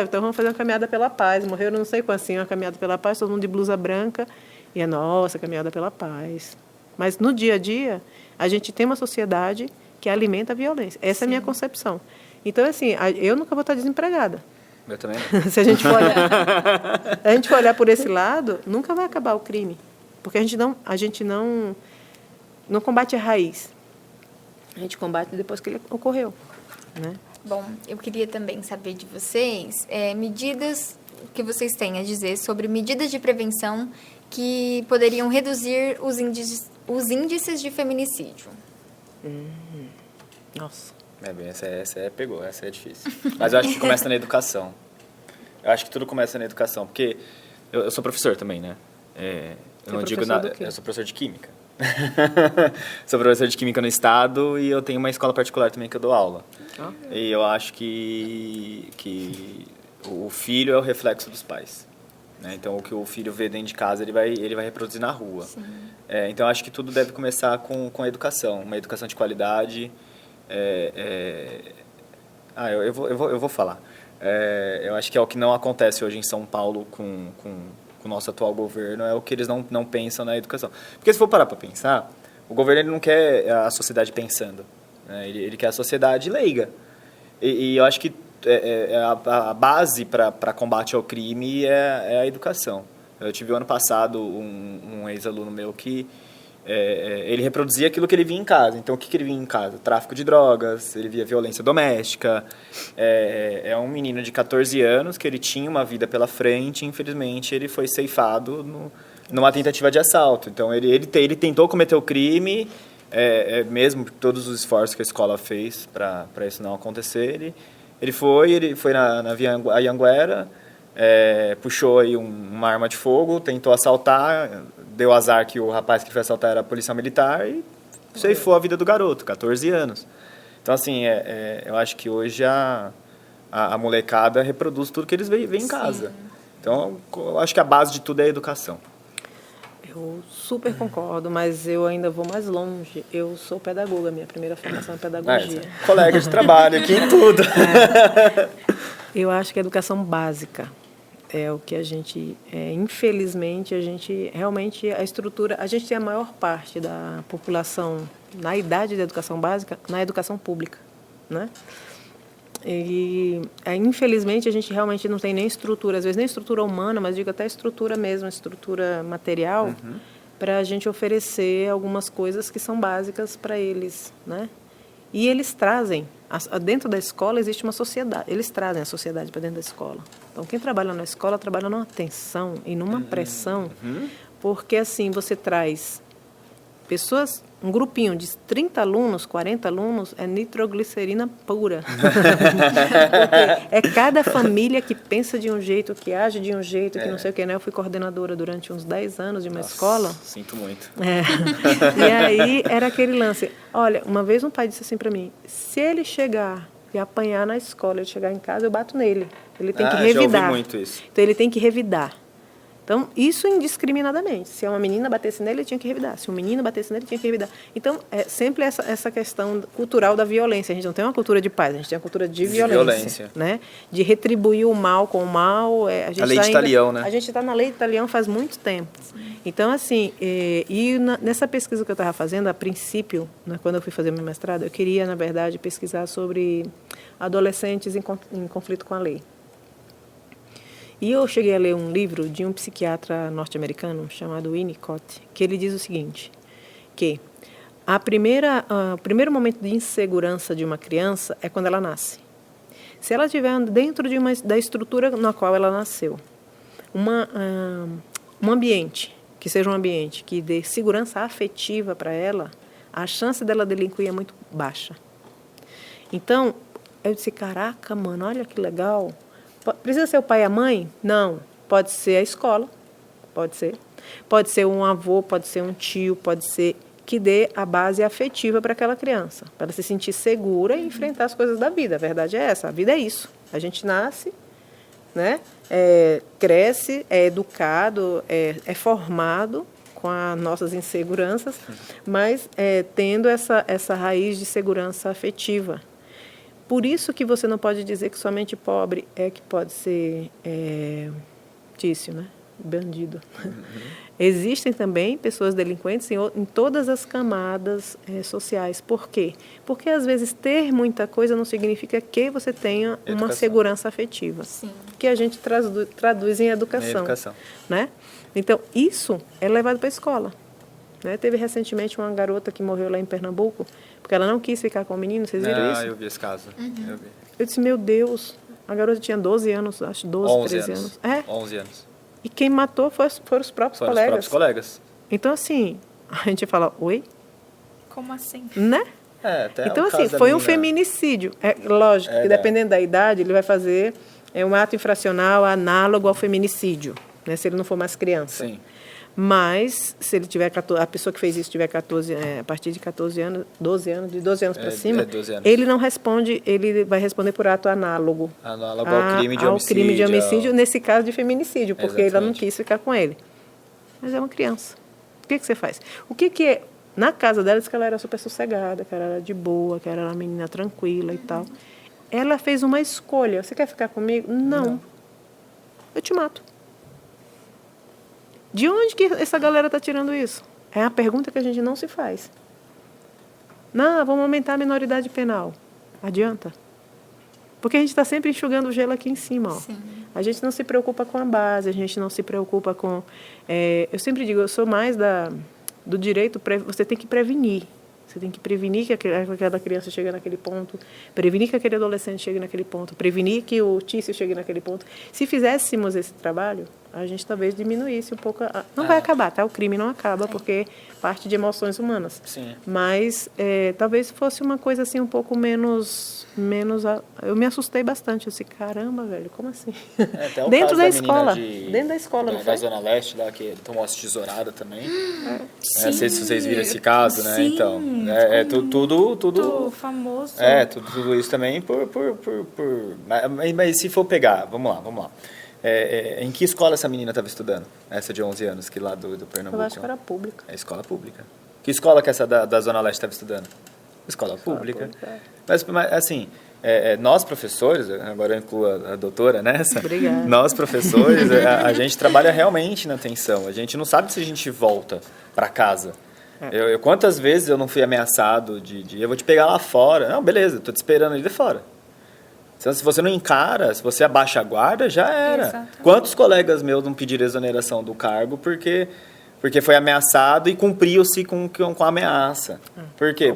então vamos fazer uma caminhada pela paz. Morreram não sei quanto assim, uma caminhada pela paz, todo mundo de blusa branca, e nossa, caminhada pela paz. Mas no dia a dia, a gente tem uma sociedade que alimenta a violência. Essa é a minha concepção. Então, assim, eu nunca vou estar desempregada. Eu também. Se a gente for olhar por esse lado, nunca vai acabar o crime. Porque a gente não combate a raiz. A gente combate depois que ele ocorreu, né? Bom, eu queria também saber de vocês medidas que vocês têm a dizer sobre medidas de prevenção que poderiam reduzir os índices de feminicídio. Nossa. Essa pegou, essa é difícil. Mas eu acho que começa na educação. Eu acho que tudo começa na educação, porque eu sou professor também, né? Eu não digo nada, eu sou professor de química. Sou professor de química no estado e eu tenho uma escola particular também que eu dou aula. E eu acho que o filho é o reflexo dos pais, né? Então o que o filho vê dentro de casa ele vai reproduzir na rua. Então eu acho que tudo deve começar com a educação, uma educação de qualidade. Eu vou falar. Eu acho que é o que não acontece hoje em São Paulo com o nosso atual governo, é o que eles não pensam na educação. Porque se for parar para pensar, o governo ele não quer a sociedade pensando, né? Ele quer a sociedade leiga. E eu acho que a base para combate ao crime é a educação. Eu tive ano passado um ex-aluno meu que ele reproduzia aquilo que ele via em casa. Então, o que ele via em casa? Tráfico de drogas, ele via violência doméstica. É um menino de 14 anos que ele tinha uma vida pela frente e, infelizmente, ele foi ceifado numa tentativa de assalto. Então, ele tentou cometer o crime, mesmo todos os esforços que a escola fez para isso não acontecer. Ele foi na Via Anhanguera, puxou aí uma arma de fogo, tentou assaltar, deu azar que o rapaz que foi assaltar era policial militar e ceifou a vida do garoto, 14 anos. Então, assim, eu acho que hoje a a molecada reproduz tudo que eles veem em casa. Então, eu acho que a base de tudo é a educação. Eu super concordo, mas eu ainda vou mais longe. Eu sou pedagoga, minha primeira formação é pedagogia. Colega de trabalho aqui em tudo. Eu acho que a educação básica é o que a gente, infelizmente, a gente realmente, a estrutura, a gente tem a maior parte da população na idade da educação básica na educação pública, né? E, infelizmente, a gente realmente não tem nem estrutura, às vezes nem estrutura humana, mas digo até estrutura mesmo, estrutura material, para a gente oferecer algumas coisas que são básicas para eles, né? E eles trazem, dentro da escola existe uma sociedade, eles trazem a sociedade para dentro da escola. Então, quem trabalha na escola trabalha numa tensão e numa pressão, porque assim, você traz pessoas, um grupinho de 30 alunos, 40 alunos, é nitroglicerina pura. Porque é cada família que pensa de um jeito, que age de um jeito, que não sei o que, né? Eu fui coordenadora durante uns 10 anos de uma escola. Sinto muito. E aí era aquele lance. Olha, uma vez um pai disse assim para mim, se ele chegar e apanhar na escola, ele chegar em casa, eu bato nele. Ele tem que revidar. Já ouvi muito isso. Então, ele tem que revidar. Então, isso indiscriminadamente. Se uma menina batesse nele, ele tinha que revidar. Se um menino batesse nele, ele tinha que revidar. Então, é sempre essa questão cultural da violência. A gente não tem uma cultura de paz, a gente tem uma cultura de violência. Né? De retribuir o mal com o mal. A lei de Talião, né? A gente está na lei de Talião faz muito tempo. Então, assim, nessa pesquisa que eu estava fazendo, a princípio, né, quando eu fui fazer meu mestrado, eu queria, na verdade, pesquisar sobre adolescentes em conflito com a lei. E eu cheguei a ler um livro de um psiquiatra norte-americano chamado Winnicott, que ele diz o seguinte, que o primeiro momento de insegurança de uma criança é quando ela nasce. Se ela estiver dentro da estrutura na qual ela nasceu, um ambiente, que seja um ambiente que dê segurança afetiva para ela, a chance dela delinquir é muito baixa. Então, eu disse, caraca, mano, olha que legal. Precisa ser o pai e a mãe? Não. Pode ser a escola, pode ser. Pode ser um avô, pode ser um tio, pode ser que dê a base afetiva para aquela criança, para ela se sentir segura e enfrentar as coisas da vida. A verdade é essa, a vida é isso. A gente nasce, né? Cresce, é educado, é formado com as nossas inseguranças, mas tendo essa raiz de segurança afetiva. Por isso que você não pode dizer que somente pobre é que pode ser tício, né? Bandido. Existem também pessoas delinquentes em todas as camadas sociais. Por quê? Porque, às vezes, ter muita coisa não significa que você tenha uma segurança afetiva. Sim. Que a gente traduz em educação. Né? Então, isso é levado para a escola. Né? Teve recentemente uma garota que morreu lá em Pernambuco, porque ela não quis ficar com o menino, vocês viram isso? Eu vi esse caso. Eu vi. Eu disse, meu Deus, a garota tinha 12 anos, acho 12, 13 anos. 11 anos. E quem matou foram os próprios colegas. Os próprios colegas. Então, assim, a gente fala, oi? Como assim? Né? Até então, assim, foi um feminicídio. Lógico que dependendo da idade, ele vai fazer um ato infracional análogo ao feminicídio, né, se ele não for mais criança. Sim. Mas, se ele tiver a pessoa que fez isso tiver 14, a partir de 14 anos, 12 anos, de 12 anos para cima, 12 anos. ele não responde, ele vai responder por ato análogo. Análogo ao crime de homicídio. Ao crime de homicídio, nesse caso de feminicídio, porque ela não quis ficar com ele. Mas é uma criança. O que você faz? O que é... Na casa dela, diz que ela era super sossegada, que ela era de boa, que ela era uma menina tranquila e tal. Ela fez uma escolha. Você quer ficar comigo? Não. Eu te mato. De onde que essa galera está tirando isso? É a pergunta que a gente não se faz. Não, vamos aumentar a minoridade penal. Adianta? Porque a gente está sempre enxugando o gelo aqui em cima. Ó. A gente não se preocupa com a base, a gente não se preocupa com... eu sempre digo, eu sou mais do direito, você tem que prevenir. Você tem que prevenir que aquela criança chegue naquele ponto, prevenir que aquele adolescente chegue naquele ponto, prevenir que o tício chegue naquele ponto. Se fizéssemos esse trabalho, a gente talvez diminuísse um pouco. Não vai acabar, tá? O crime não acaba, porque parte de emoções humanas. Sim. Mas talvez fosse uma coisa assim um pouco menos. Eu me assustei bastante. Eu disse, caramba, velho, como assim? Até o Dentro caso da menina escola. Dentro da escola, não da foi? Zona Leste, lá, que tomou essa tesourada também. Não sei se vocês viram esse caso, né? Sim, Então, tudo famoso. Tudo isso também mas se for pegar, vamos lá. Em que escola essa menina estava estudando? Essa de 11 anos, que lá do Pernambuco? Eu acho que era pública. É escola pública. Que escola que essa da Zona Leste estava estudando? Escola pública. Mas assim, nós professores, agora eu incluo a doutora nessa. Obrigada. Nós professores, a gente trabalha realmente na atenção. A gente não sabe se a gente volta para casa. Quantas vezes eu não fui ameaçado de eu vou te pegar lá fora. Não, beleza, estou te esperando ali de fora. Se você não encara, se você abaixa a guarda, já era. Exatamente. Quantos colegas meus não pediram exoneração do cargo porque foi ameaçado e cumpriu-se com a ameaça. Por quê?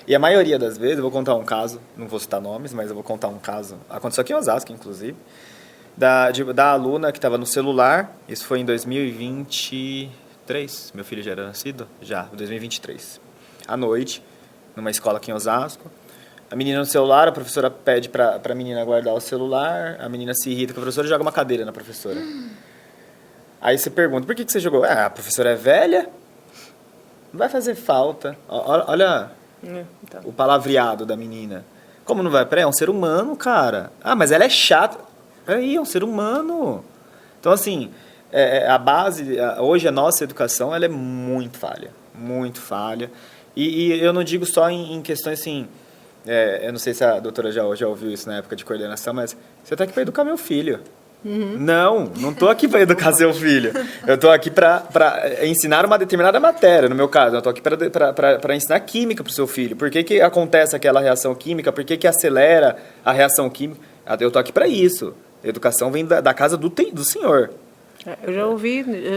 E a maioria das vezes, eu vou contar um caso, não vou citar nomes, mas eu vou contar um caso, aconteceu aqui em Osasco, inclusive, da aluna que estava no celular, isso foi em 2023, meu filho já era nascido? Já, 2023. À noite, numa escola aqui em Osasco, a menina no celular, a professora pede para a menina guardar o celular, a menina se irrita com a professora e joga uma cadeira na professora. Aí você pergunta, por que você jogou? A professora é velha, não vai fazer falta. Olha Então. o palavreado da menina. Como não vai? É um ser humano, cara. Mas ela é chata. Peraí, é um ser humano. Então, assim, a base, hoje a nossa educação, ela é muito falha. Muito falha. E eu não digo só em questões assim... eu não sei se a doutora já ouviu isso na época de coordenação, mas você está aqui para educar meu filho. Uhum. Não estou aqui para educar seu filho. Eu estou aqui para ensinar uma determinada matéria, no meu caso. Eu estou aqui para ensinar química para o seu filho. Por que acontece aquela reação química? Por que acelera a reação química? Eu estou aqui para isso. A educação vem da casa do senhor. Eu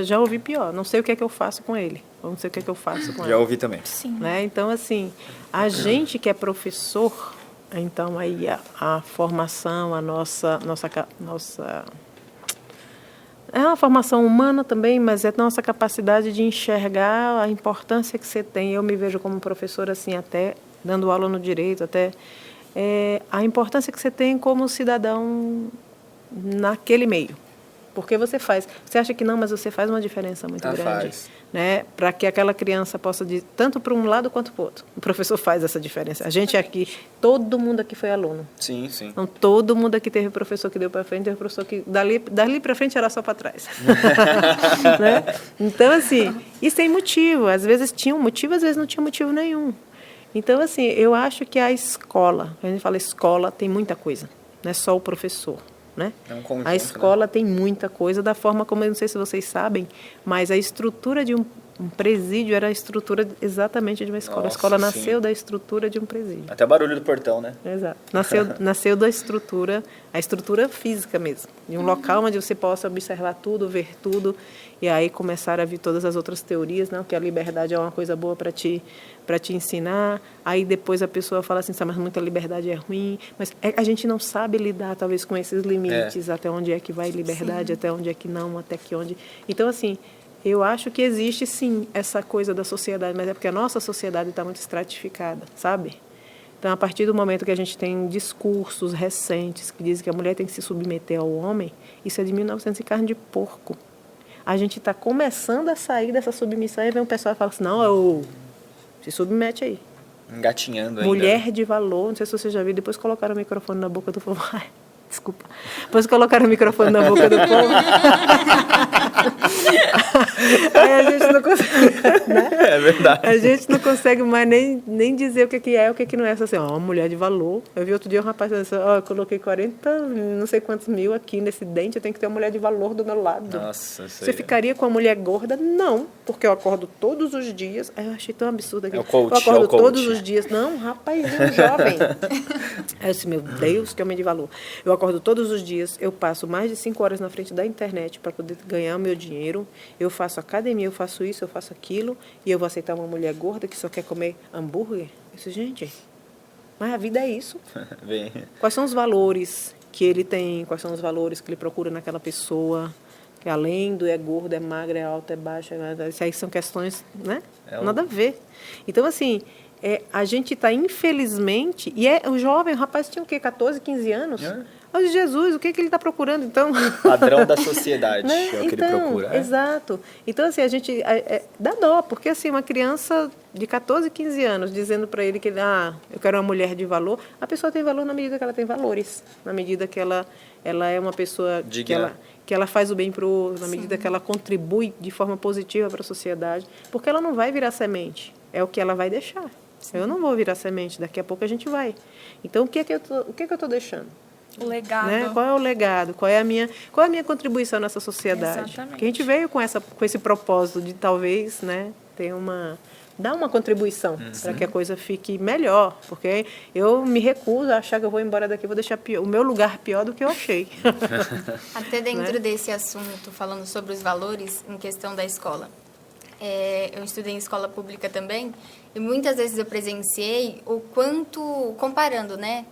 já ouvi pior. Não sei o que é que eu faço com ele. Não sei o que é que eu faço com ele. Já ouvi também. Sim. Né? Então, assim, a gente que é professor... Então, aí a formação, a nossa... É uma formação humana também, mas é a nossa capacidade de enxergar a importância que você tem. Eu me vejo como professora, assim, até dando aula no direito, até... a importância que você tem como cidadão naquele meio. Porque você acha que não, mas você faz uma diferença muito grande. Faz. Né? Para que aquela criança possa, tanto para um lado quanto para o outro. O professor faz essa diferença. A gente aqui, todo mundo aqui foi aluno. Sim, sim. Então, todo mundo aqui teve professor que deu para frente, teve professor que dali para frente era só para trás. Né? Então, assim, isso tem motivo. Às vezes tinha um motivo, às vezes não tinha motivo nenhum. Então, assim, eu acho que a escola, quando a gente fala escola, tem muita coisa. Não é só o professor. Né? É um conjunto, a escola né? tem muita coisa, da forma como, eu não sei se vocês sabem, mas a estrutura de um presídio era a estrutura exatamente de uma escola. Nossa, a escola nasceu sim. da estrutura de um presídio. Até o barulho do portão, né? Exato. Nasceu da estrutura, a estrutura física mesmo, de um local onde você possa observar tudo, ver tudo, e aí começaram a vir todas as outras teorias, não, que a liberdade é uma coisa boa para te ensinar. Aí depois a pessoa fala assim, mas muita liberdade é ruim, mas a gente não sabe lidar talvez com esses limites, até onde é que vai liberdade, até onde é que não, até que onde. Então, assim, eu acho que existe sim essa coisa da sociedade, mas é porque a nossa sociedade está muito estratificada, sabe? Então, a partir do momento que a gente tem discursos recentes que dizem que a mulher tem que se submeter ao homem, isso é de 1900 e carne de porco. A gente está começando a sair dessa submissão e vem um pessoal e fala assim, não, se submete aí. Engatinhando ainda. Mulher de valor, não sei se você já viu, depois colocaram o microfone na boca do povo. Ai, desculpa. Depois colocaram o microfone na boca do povo. Aí a gente não consegue, né? É verdade. A gente não consegue mais nem dizer o que é, o que não é. Assim, uma mulher de valor. Eu vi outro dia um rapaz dizendo assim, eu coloquei 40, não sei quantos mil aqui nesse dente, eu tenho que ter uma mulher de valor do meu lado. Nossa, Você ficaria com uma mulher gorda? Não, porque eu acordo todos os dias. Eu achei tão absurdo aqui. É o coach, eu acordo é o coach. todos os dias. Não, rapazinho jovem. Aí eu disse, meu Deus, que homem de valor. Eu acordo todos os dias, eu passo mais de 5 horas na frente da internet para poder ganhar o meu dinheiro. Eu faço academia, eu faço isso, eu faço aquilo, e eu vou aceitar uma mulher gorda que só quer comer hambúrguer? Eu disse, gente, mas a vida é isso. Quais são os valores que ele tem? Quais são os valores que ele procura naquela pessoa? Que além do é gordo, é magro, é alto, é baixo, isso aí são questões, né? Nada a ver. Então, assim, a gente está, infelizmente... E o jovem, o rapaz tinha o quê? 14, 15 anos? Olha, Jesus, o que ele está procurando, então? Padrão da sociedade, né? é o que ele procura. Exato. Então, assim, a gente... dá dó, porque, assim, uma criança de 14, 15 anos dizendo para ele que eu quero uma mulher de valor, a pessoa tem valor na medida que ela tem valores, na medida que ela é uma pessoa... que ela faz o bem para o outro, na medida que ela contribui de forma positiva para a sociedade, porque ela não vai virar semente, é o que ela vai deixar. Sim. Eu não vou virar semente, daqui a pouco a gente vai. Então, o que é que eu estou deixando? O legado. Né? Qual é o legado? Qual é a minha contribuição nessa sociedade? Exatamente. Porque a gente veio com esse propósito de talvez, né, dar uma contribuição para que a coisa fique melhor. Porque eu me recuso a achar que eu vou embora daqui, vou deixar o meu lugar pior do que eu achei. Até dentro desse assunto, falando sobre os valores em questão da escola. Eu estudei em escola pública também e muitas vezes eu presenciei o quanto, comparando, né,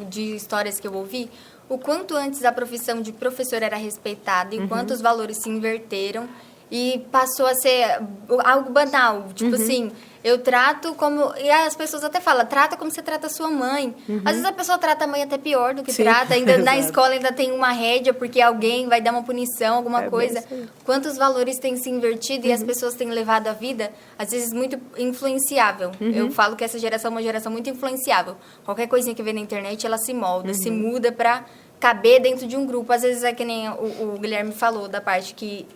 de histórias que eu ouvi, o quanto antes a profissão de professor era respeitada e o quanto os valores se inverteram e passou a ser algo banal. Tipo assim, eu trato como... E as pessoas até falam, trata como você trata a sua mãe. Às vezes a pessoa trata a mãe até pior do que trata. Ainda na escola ainda tem uma rédea, porque alguém vai dar uma punição, alguma coisa. Quantos valores têm se invertido e as pessoas têm levado a vida, às vezes, muito influenciável. Eu falo que essa geração é uma geração muito influenciável. Qualquer coisinha que vê na internet, ela se molda, se muda para caber dentro de um grupo. Às vezes é que nem o Guilherme falou, da parte que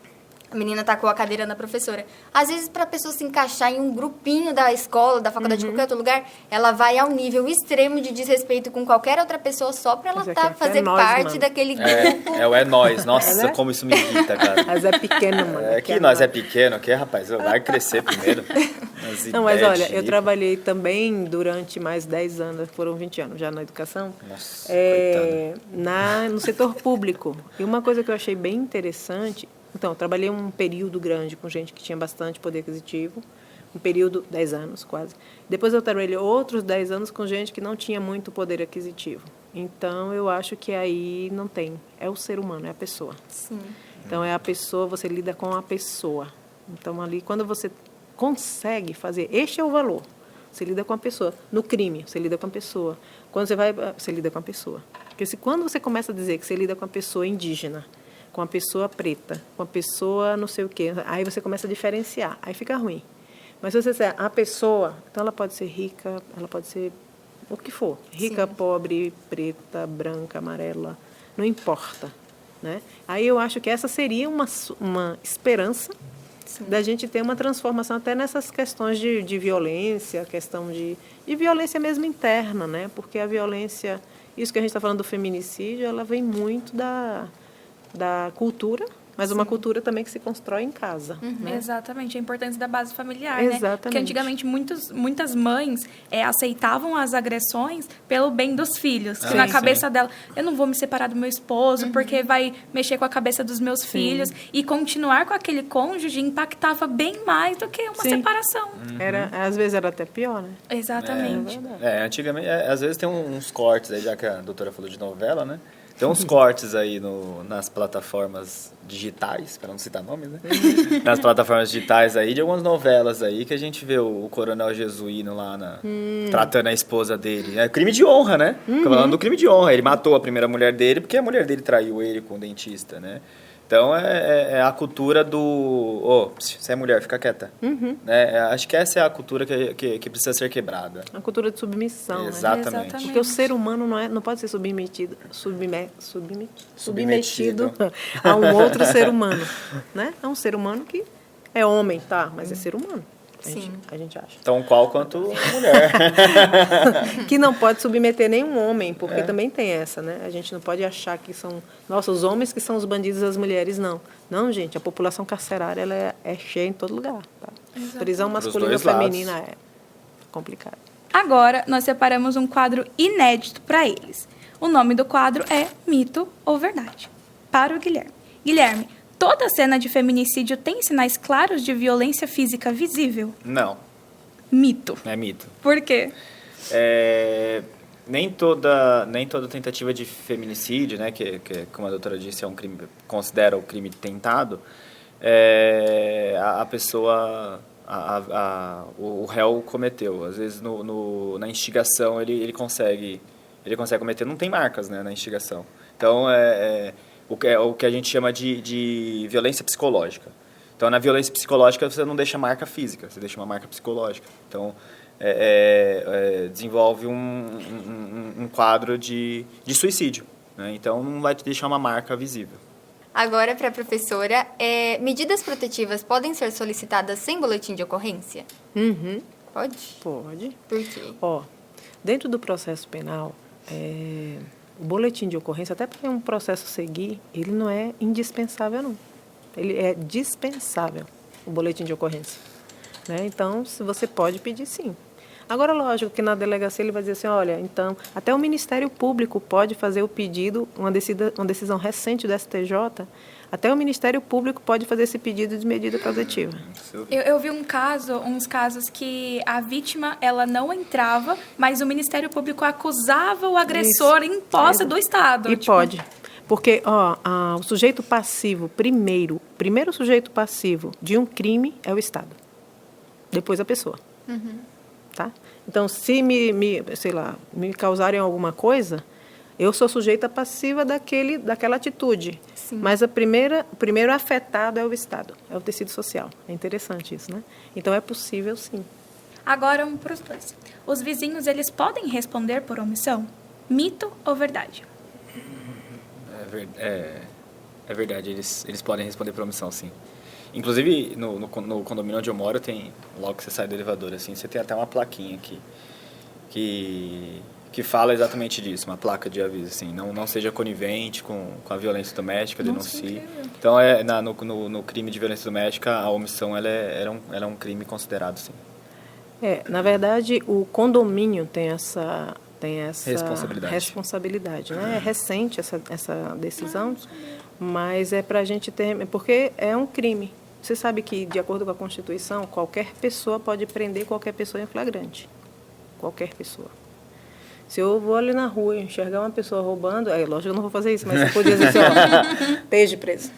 a menina tacou a cadeira na professora. Às vezes, para a pessoa se encaixar em um grupinho da escola, da faculdade, de qualquer outro lugar, ela vai ao nível extremo de desrespeito com qualquer outra pessoa só para ela fazer parte daquele grupo. É nós. Nossa, como isso me irrita, cara. Mas é pequeno, mano. Nós é pequeno, aqui, rapaz, vai crescer primeiro. Não, mas olha, eu trabalhei também durante mais 10 anos, foram 20 anos já na educação, Nossa, no setor público. E uma coisa que eu achei bem interessante... Então, eu trabalhei um período grande com gente que tinha bastante poder aquisitivo, um período, 10 anos quase. Depois eu trabalhei outros 10 anos com gente que não tinha muito poder aquisitivo. Então, eu acho que aí não tem. É o ser humano, é a pessoa. Sim. Então, é a pessoa, você lida com a pessoa. Então, ali, quando você consegue fazer, este é o valor. Você lida com a pessoa. No crime, você lida com a pessoa. Quando você lida com a pessoa. Porque quando você começa a dizer que você lida com a pessoa indígena, com a pessoa preta, com a pessoa não sei o quê, aí você começa a diferenciar, aí fica ruim. Mas se você disser a pessoa, então ela pode ser rica, ela pode ser o que for, rica, pobre, preta, branca, amarela, não importa, né? Aí eu acho que essa seria uma esperança da gente ter uma transformação até nessas questões de violência, questão de violência mesmo interna, né? Porque a violência, isso que a gente está falando do feminicídio, ela vem muito da cultura, mas uma cultura também que se constrói em casa. Né? Exatamente, a importância da base familiar, Exatamente. né? Porque antigamente muitas mães aceitavam as agressões pelo bem dos filhos. Que na cabeça dela, eu não vou me separar do meu esposo porque vai mexer com a cabeça dos meus filhos. E continuar com aquele cônjuge impactava bem mais do que uma separação. Às vezes era até pior, né? Exatamente. Antigamente, às vezes tem uns cortes aí, já que a doutora falou de novela, né? Tem uns cortes aí nas plataformas digitais, para não citar nomes, né? Nas plataformas digitais aí, de algumas novelas aí, que a gente vê o coronel Jesuíno lá tratando a esposa dele. É crime de honra, né? Falando do crime de honra. Ele matou a primeira mulher dele porque a mulher dele traiu ele com o dentista, né? Então, é a cultura do... você é mulher, fica quieta. Né? Acho que essa é a cultura que precisa ser quebrada. A cultura de submissão, Exatamente. Né? Porque o ser humano não pode ser submetido a um outro ser humano. Né? É um ser humano que é homem, tá? Mas é ser humano. A gente acha. Tão qual quanto mulher. Que não pode submeter nenhum homem, porque também tem essa, né? A gente não pode achar que são... Nossa, os homens que são os bandidos e as mulheres não. Não, gente, a população carcerária ela é cheia em todo lugar. Tá? Prisão masculina e feminina é complicado. Agora, nós separamos um quadro inédito para eles. O nome do quadro é Mito ou Verdade. Para o Guilherme. Guilherme, toda cena de feminicídio tem sinais claros de violência física visível? Não. Mito. É mito. Por quê? nem toda tentativa de feminicídio, né, que como a doutora disse, é um crime, considera o crime tentado, a pessoa, o réu cometeu. Às vezes, na instigação, ele consegue cometer. Não tem marcas, né, na instigação. Então, o que a gente chama de violência psicológica. Então, na violência psicológica, você não deixa marca física, você deixa uma marca psicológica. Então, desenvolve um quadro de suicídio, né? Então, não vai te deixar uma marca visível. Agora, para a professora, medidas protetivas podem ser solicitadas sem boletim de ocorrência? Uhum. Pode? Pode. Por quê? Dentro do processo penal, o boletim de ocorrência, até para um processo seguir, ele não é indispensável, não. Ele é dispensável, o boletim de ocorrência, né? Então, se você pode pedir, sim. Agora, lógico que na delegacia ele vai dizer assim, olha, então, até o Ministério Público pode fazer o pedido, uma decisão recente do STJ, até o Ministério Público pode fazer esse pedido de medida protetiva. Eu vi uns casos que a vítima, ela não entrava, mas o Ministério Público acusava o agressor em posse do Estado. E pode. Porque o sujeito passivo, primeiro sujeito passivo de um crime é o Estado. Depois a pessoa. Uhum. Tá? Então, se me causarem alguma coisa, eu sou sujeita passiva daquela atitude. Sim. Mas o primeiro afetado é o Estado, é o tecido social. É interessante isso, né? Então, é possível, sim. Agora, para os dois. Os vizinhos, eles podem responder por omissão? Mito ou verdade? É verdade, eles podem responder por omissão, sim. Inclusive, no condomínio onde eu moro, logo que você sai do elevador, assim, você tem até uma plaquinha aqui que fala exatamente disso, uma placa de aviso, assim, não seja conivente com a violência doméstica, denuncie. Então, no crime de violência doméstica, a omissão ela é um crime considerado, sim. Na verdade, o condomínio tem essa responsabilidade, né? É recente essa decisão, mas é para a gente ter... Porque é um crime. Você sabe que, de acordo com a Constituição, qualquer pessoa pode prender qualquer pessoa em flagrante. Qualquer pessoa. Se eu vou ali na rua e enxergar uma pessoa roubando, lógico que eu não vou fazer isso, mas você podia dizer assim, esteja preso.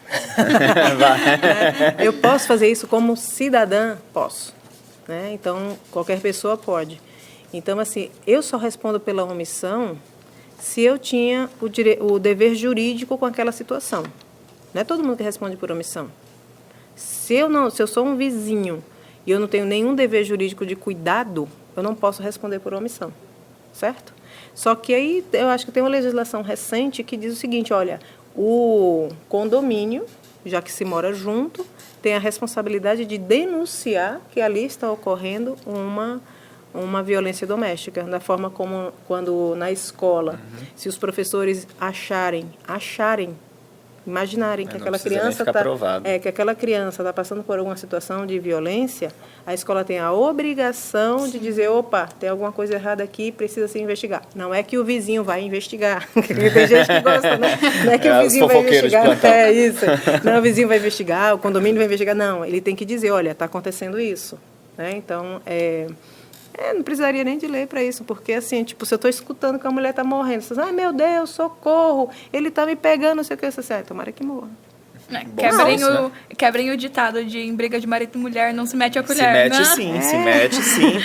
Eu posso fazer isso como cidadã? Posso. Né? Então, qualquer pessoa pode. Então, assim, eu só respondo pela omissão se eu tinha o dever jurídico com aquela situação. Não é todo mundo que responde por omissão. Se eu sou um vizinho e eu não tenho nenhum dever jurídico de cuidado, eu não posso responder por omissão, certo? Só que aí eu acho que tem uma legislação recente que diz o seguinte, olha, o condomínio, já que se mora junto, tem a responsabilidade de denunciar que ali está ocorrendo uma violência doméstica, da forma como quando na escola, se os professores imaginarem que aquela criança está passando por alguma situação de violência, a escola tem a obrigação de dizer, opa, tem alguma coisa errada aqui, precisa se investigar. Não é que o vizinho vai investigar. Tem gente que gosta, né? Não é que o vizinho vai investigar. É isso. Não, o vizinho vai investigar, o condomínio vai investigar. Não, ele tem que dizer, olha, está acontecendo isso. Né? Então, não precisaria nem de lei para isso, porque assim, tipo, se eu estou escutando que a mulher está morrendo, você diz, ai meu Deus, socorro, ele está me pegando, não sei o que, você diz, tomara que morra. Quebrem o ditado de em briga de marido e mulher não se mete a colher, se mete sim.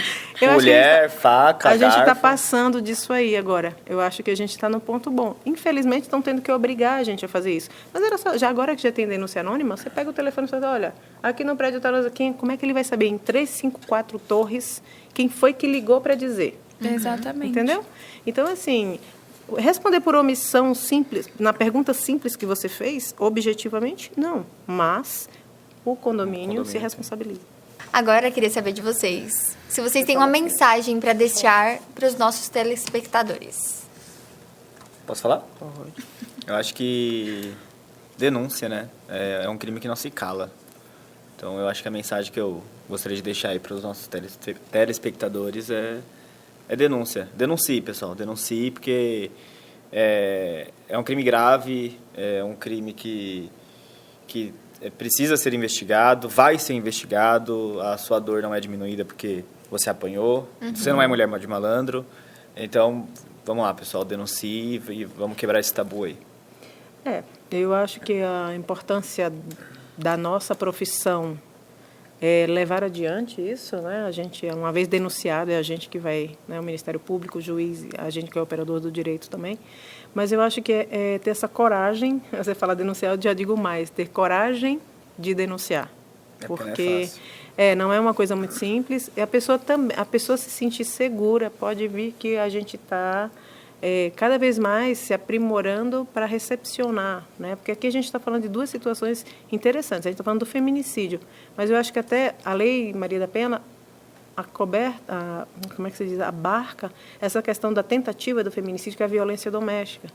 Mulher, faca, a gente está passando disso aí agora. Eu acho que a gente está no ponto bom. Infelizmente, estão tendo que obrigar a gente a fazer isso. Mas era só, já agora que já tem denúncia anônima, você pega o telefone e fala, olha, aqui no prédio tal, como é que ele vai saber em 354 torres quem foi que ligou para dizer? Exatamente. Entendeu? Então, assim, responder por omissão simples, na pergunta simples que você fez, objetivamente, não. Mas o condomínio se responsabiliza. Agora, eu queria saber de vocês. Se vocês têm uma mensagem para deixar para os nossos telespectadores. Posso falar? Pode. Eu acho que denúncia, né? É um crime que não se cala. Então, eu acho que a mensagem que eu gostaria de deixar aí para os nossos telespectadores é denúncia. Denuncie, pessoal. Denuncie, porque é um crime grave, é um crime que precisa ser investigado, vai ser investigado, a sua dor não é diminuída porque você apanhou, você não é mulher de malandro, então vamos lá, pessoal, denuncie e vamos quebrar esse tabu aí. Eu acho que a importância da nossa profissão é levar adiante isso, né? A gente, uma vez denunciado, é a gente que vai, né? O Ministério Público, o juiz, a gente que é operador do direito também. Mas eu acho que é ter essa coragem, você fala denunciar, eu já digo mais, ter coragem de denunciar. Porque não é uma coisa muito simples. E a pessoa se sentir segura, pode vir que a gente está cada vez mais se aprimorando para recepcionar, né? Porque aqui a gente está falando de duas situações interessantes. A gente está falando do feminicídio, mas eu acho que até a Lei Maria da Penha como é que se diz, abarca essa questão da tentativa do feminicídio, que é a violência doméstica.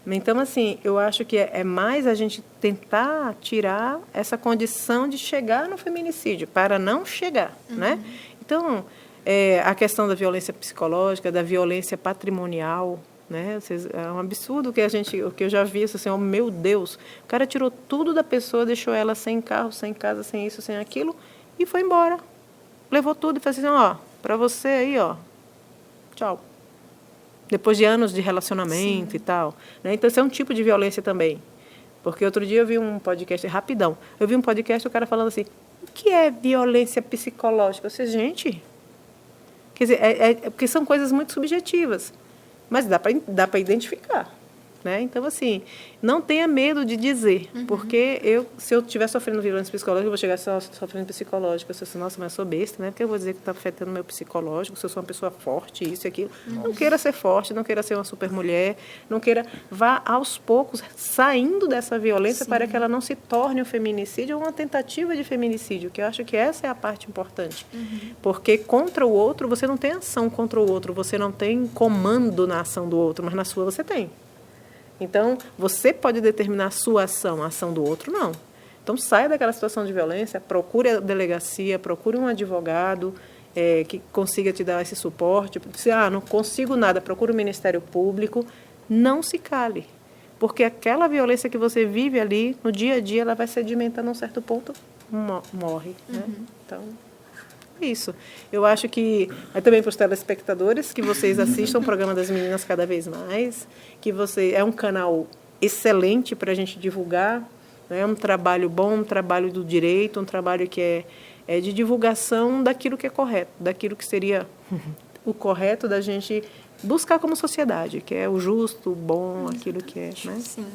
Então, assim, eu acho que é mais a gente tentar tirar essa condição de chegar no feminicídio, para não chegar, né? Então, a questão da violência psicológica, da violência patrimonial, né? É um absurdo o que eu já vi, assim, oh, meu Deus, o cara tirou tudo da pessoa, deixou ela sem carro, sem casa, sem isso, sem aquilo, e foi embora. Levou tudo e falou assim, ó, para você aí, ó, tchau. Depois de anos de relacionamento e tal, né? Então, isso é um tipo de violência também. Porque outro dia eu vi um podcast, rapidão, o cara falando assim, o que é violência psicológica? Eu disse, gente, quer dizer, porque são coisas muito subjetivas, mas dá para identificar, né? Então, assim, não tenha medo de dizer, porque se eu estiver sofrendo violência psicológica, eu vou chegar só sofrendo psicológica, eu sou assim, nossa, mas eu sou besta, né? Porque eu vou dizer que está afetando o meu psicológico, se eu sou uma pessoa forte, isso e aquilo. Não queira ser forte, não queira ser uma supermulher, não queira... Vá, aos poucos, saindo dessa violência para que ela não se torne um feminicídio ou uma tentativa de feminicídio, que eu acho que essa é a parte importante. Porque contra o outro, você não tem ação contra o outro, você não tem comando na ação do outro, mas na sua você tem. Então, você pode determinar a sua ação, a ação do outro, não. Então, saia daquela situação de violência, procure a delegacia, procure um advogado que consiga te dar esse suporte. Se não consigo nada, procure o Ministério Público. Não se cale, porque aquela violência que você vive ali, no dia a dia, ela vai sedimentando a um certo ponto, morre. Né? Então... Isso. Eu acho que, também para os telespectadores, que vocês assistam o programa das meninas cada vez mais, que é um canal excelente para a gente divulgar, né? É um trabalho bom, um trabalho do direito, um trabalho que é de divulgação daquilo que é correto, daquilo que seria o correto da gente buscar como sociedade, que é o justo, o bom, aquilo que é. Né? Sim.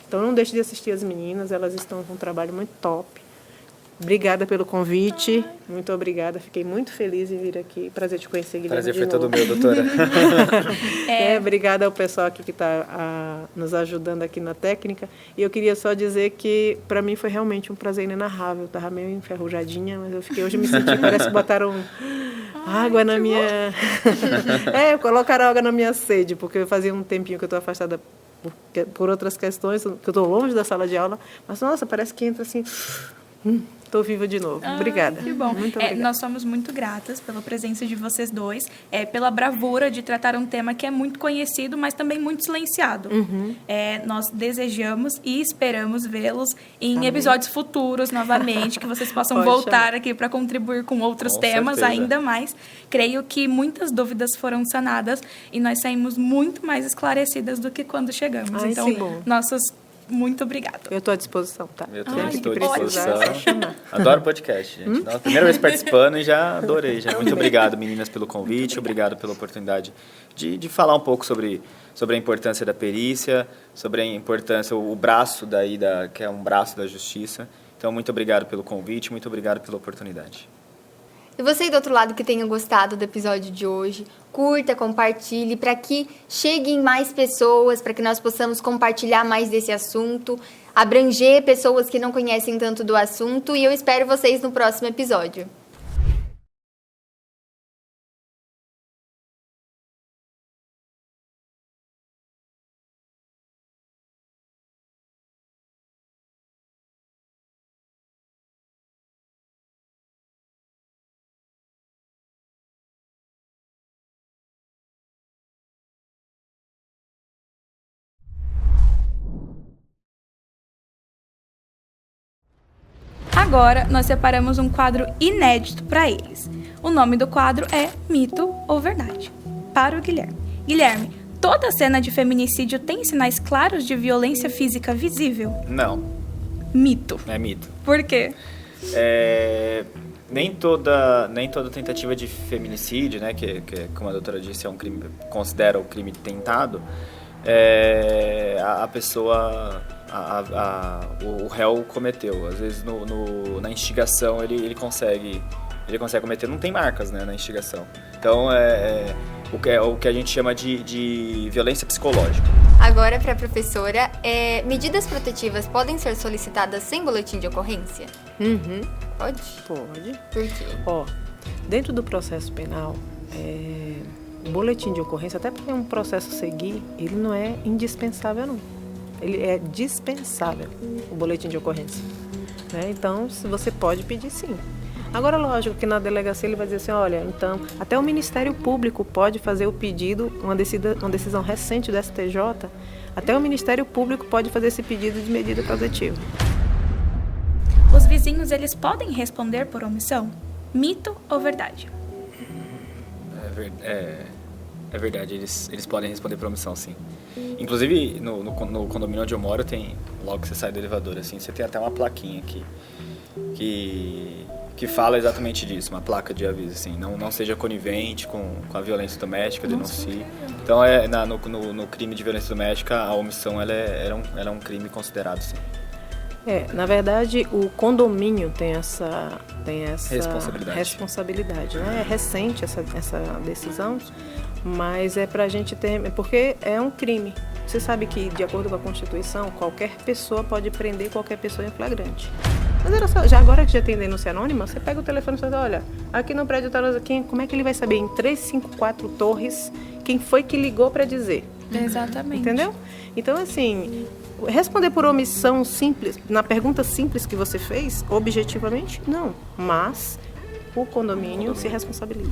Então, não deixe de assistir as meninas, elas estão com um trabalho muito top. Obrigada pelo convite. Muito obrigada. Fiquei muito feliz em vir aqui. Prazer te conhecer, Guilherme. Prazer foi todo meu, doutora. Obrigada ao pessoal aqui que está nos ajudando aqui na técnica. E eu queria só dizer que, para mim, foi realmente um prazer inenarrável. Eu estava meio enferrujadinha, mas hoje me senti, parece que botaram água na minha... colocaram água na minha sede, porque fazia um tempinho que eu estou afastada por outras questões, que eu estou longe da sala de aula. Mas, nossa, parece que entra assim... Estou viva de novo. Obrigada. Que bom. Muito obrigada. Nós somos muito gratas pela presença de vocês dois, pela bravura de tratar um tema que é muito conhecido, mas também muito silenciado. Nós desejamos e esperamos vê-los em episódios futuros novamente, que vocês possam voltar aqui para contribuir com outros temas ainda mais. Creio que muitas dúvidas foram sanadas e nós saímos muito mais esclarecidas do que quando chegamos. Então, muito obrigada. Eu estou à disposição, tá? Eu também estou à disposição. Adoro podcast, gente. Nossa, primeira vez participando e já adorei. Muito obrigado, meninas, pelo convite. Obrigado pela oportunidade de falar um pouco sobre a importância da perícia, sobre a importância, o braço que é um braço da justiça. Então, muito obrigado pelo convite, muito obrigado pela oportunidade. E você aí do outro lado que tenha gostado do episódio de hoje, curta, compartilhe, para que cheguem mais pessoas, para que nós possamos compartilhar mais desse assunto, abranger pessoas que não conhecem tanto do assunto, e eu espero vocês no próximo episódio. Agora, nós separamos um quadro inédito para eles. O nome do quadro é Mito ou Verdade, para o Guilherme. Guilherme, Toda cena de feminicídio tem sinais claros de violência física visível? Não, Mito. é mito. Por quê? Nem toda tentativa de feminicídio, né, que como a doutora disse, é um crime, considera o crime tentado, a pessoa, o réu cometeu. Às vezes na instigação ele consegue cometer, não tem marcas, né, na instigação. Então o que a gente chama de violência psicológica. Agora, para a professora, medidas protetivas podem ser solicitadas sem boletim de ocorrência? Uhum. Pode? Pode. Por quê? Ó, dentro do processo penal, o boletim de ocorrência, até porque um processo seguir, ele não é indispensável, não. Ele é dispensável, o boletim de ocorrência. Né? Então, você pode pedir sim. Agora, lógico que na delegacia ele vai dizer assim, olha, então, até o Ministério Público pode fazer o pedido, uma decisão recente do STJ, até o Ministério Público pode fazer esse pedido de medida protetiva. Os vizinhos, eles podem responder por omissão? Mito ou verdade? É verdade, eles podem responder por omissão, sim. Inclusive, no condomínio onde eu moro, logo que você sai do elevador, assim, você tem até uma plaquinha aqui que fala exatamente disso, uma placa de aviso, assim, não seja conivente com a violência doméstica, denuncie. Então, no crime de violência doméstica, a omissão ela é um crime considerado, sim. Na verdade, o condomínio tem essa responsabilidade, né? É recente essa decisão, mas é para a gente ter, porque é um crime. Você sabe que, de acordo com a Constituição, qualquer pessoa pode prender qualquer pessoa em flagrante. Mas era só, agora que já tem denúncia anônima, você pega o telefone e fala, olha, aqui no prédio tal, como é que ele vai saber em 354 torres quem foi que ligou para dizer? Exatamente. Entendeu? Então, assim, responder por omissão simples, na pergunta simples que você fez, objetivamente, não. Mas o condomínio se responsabiliza.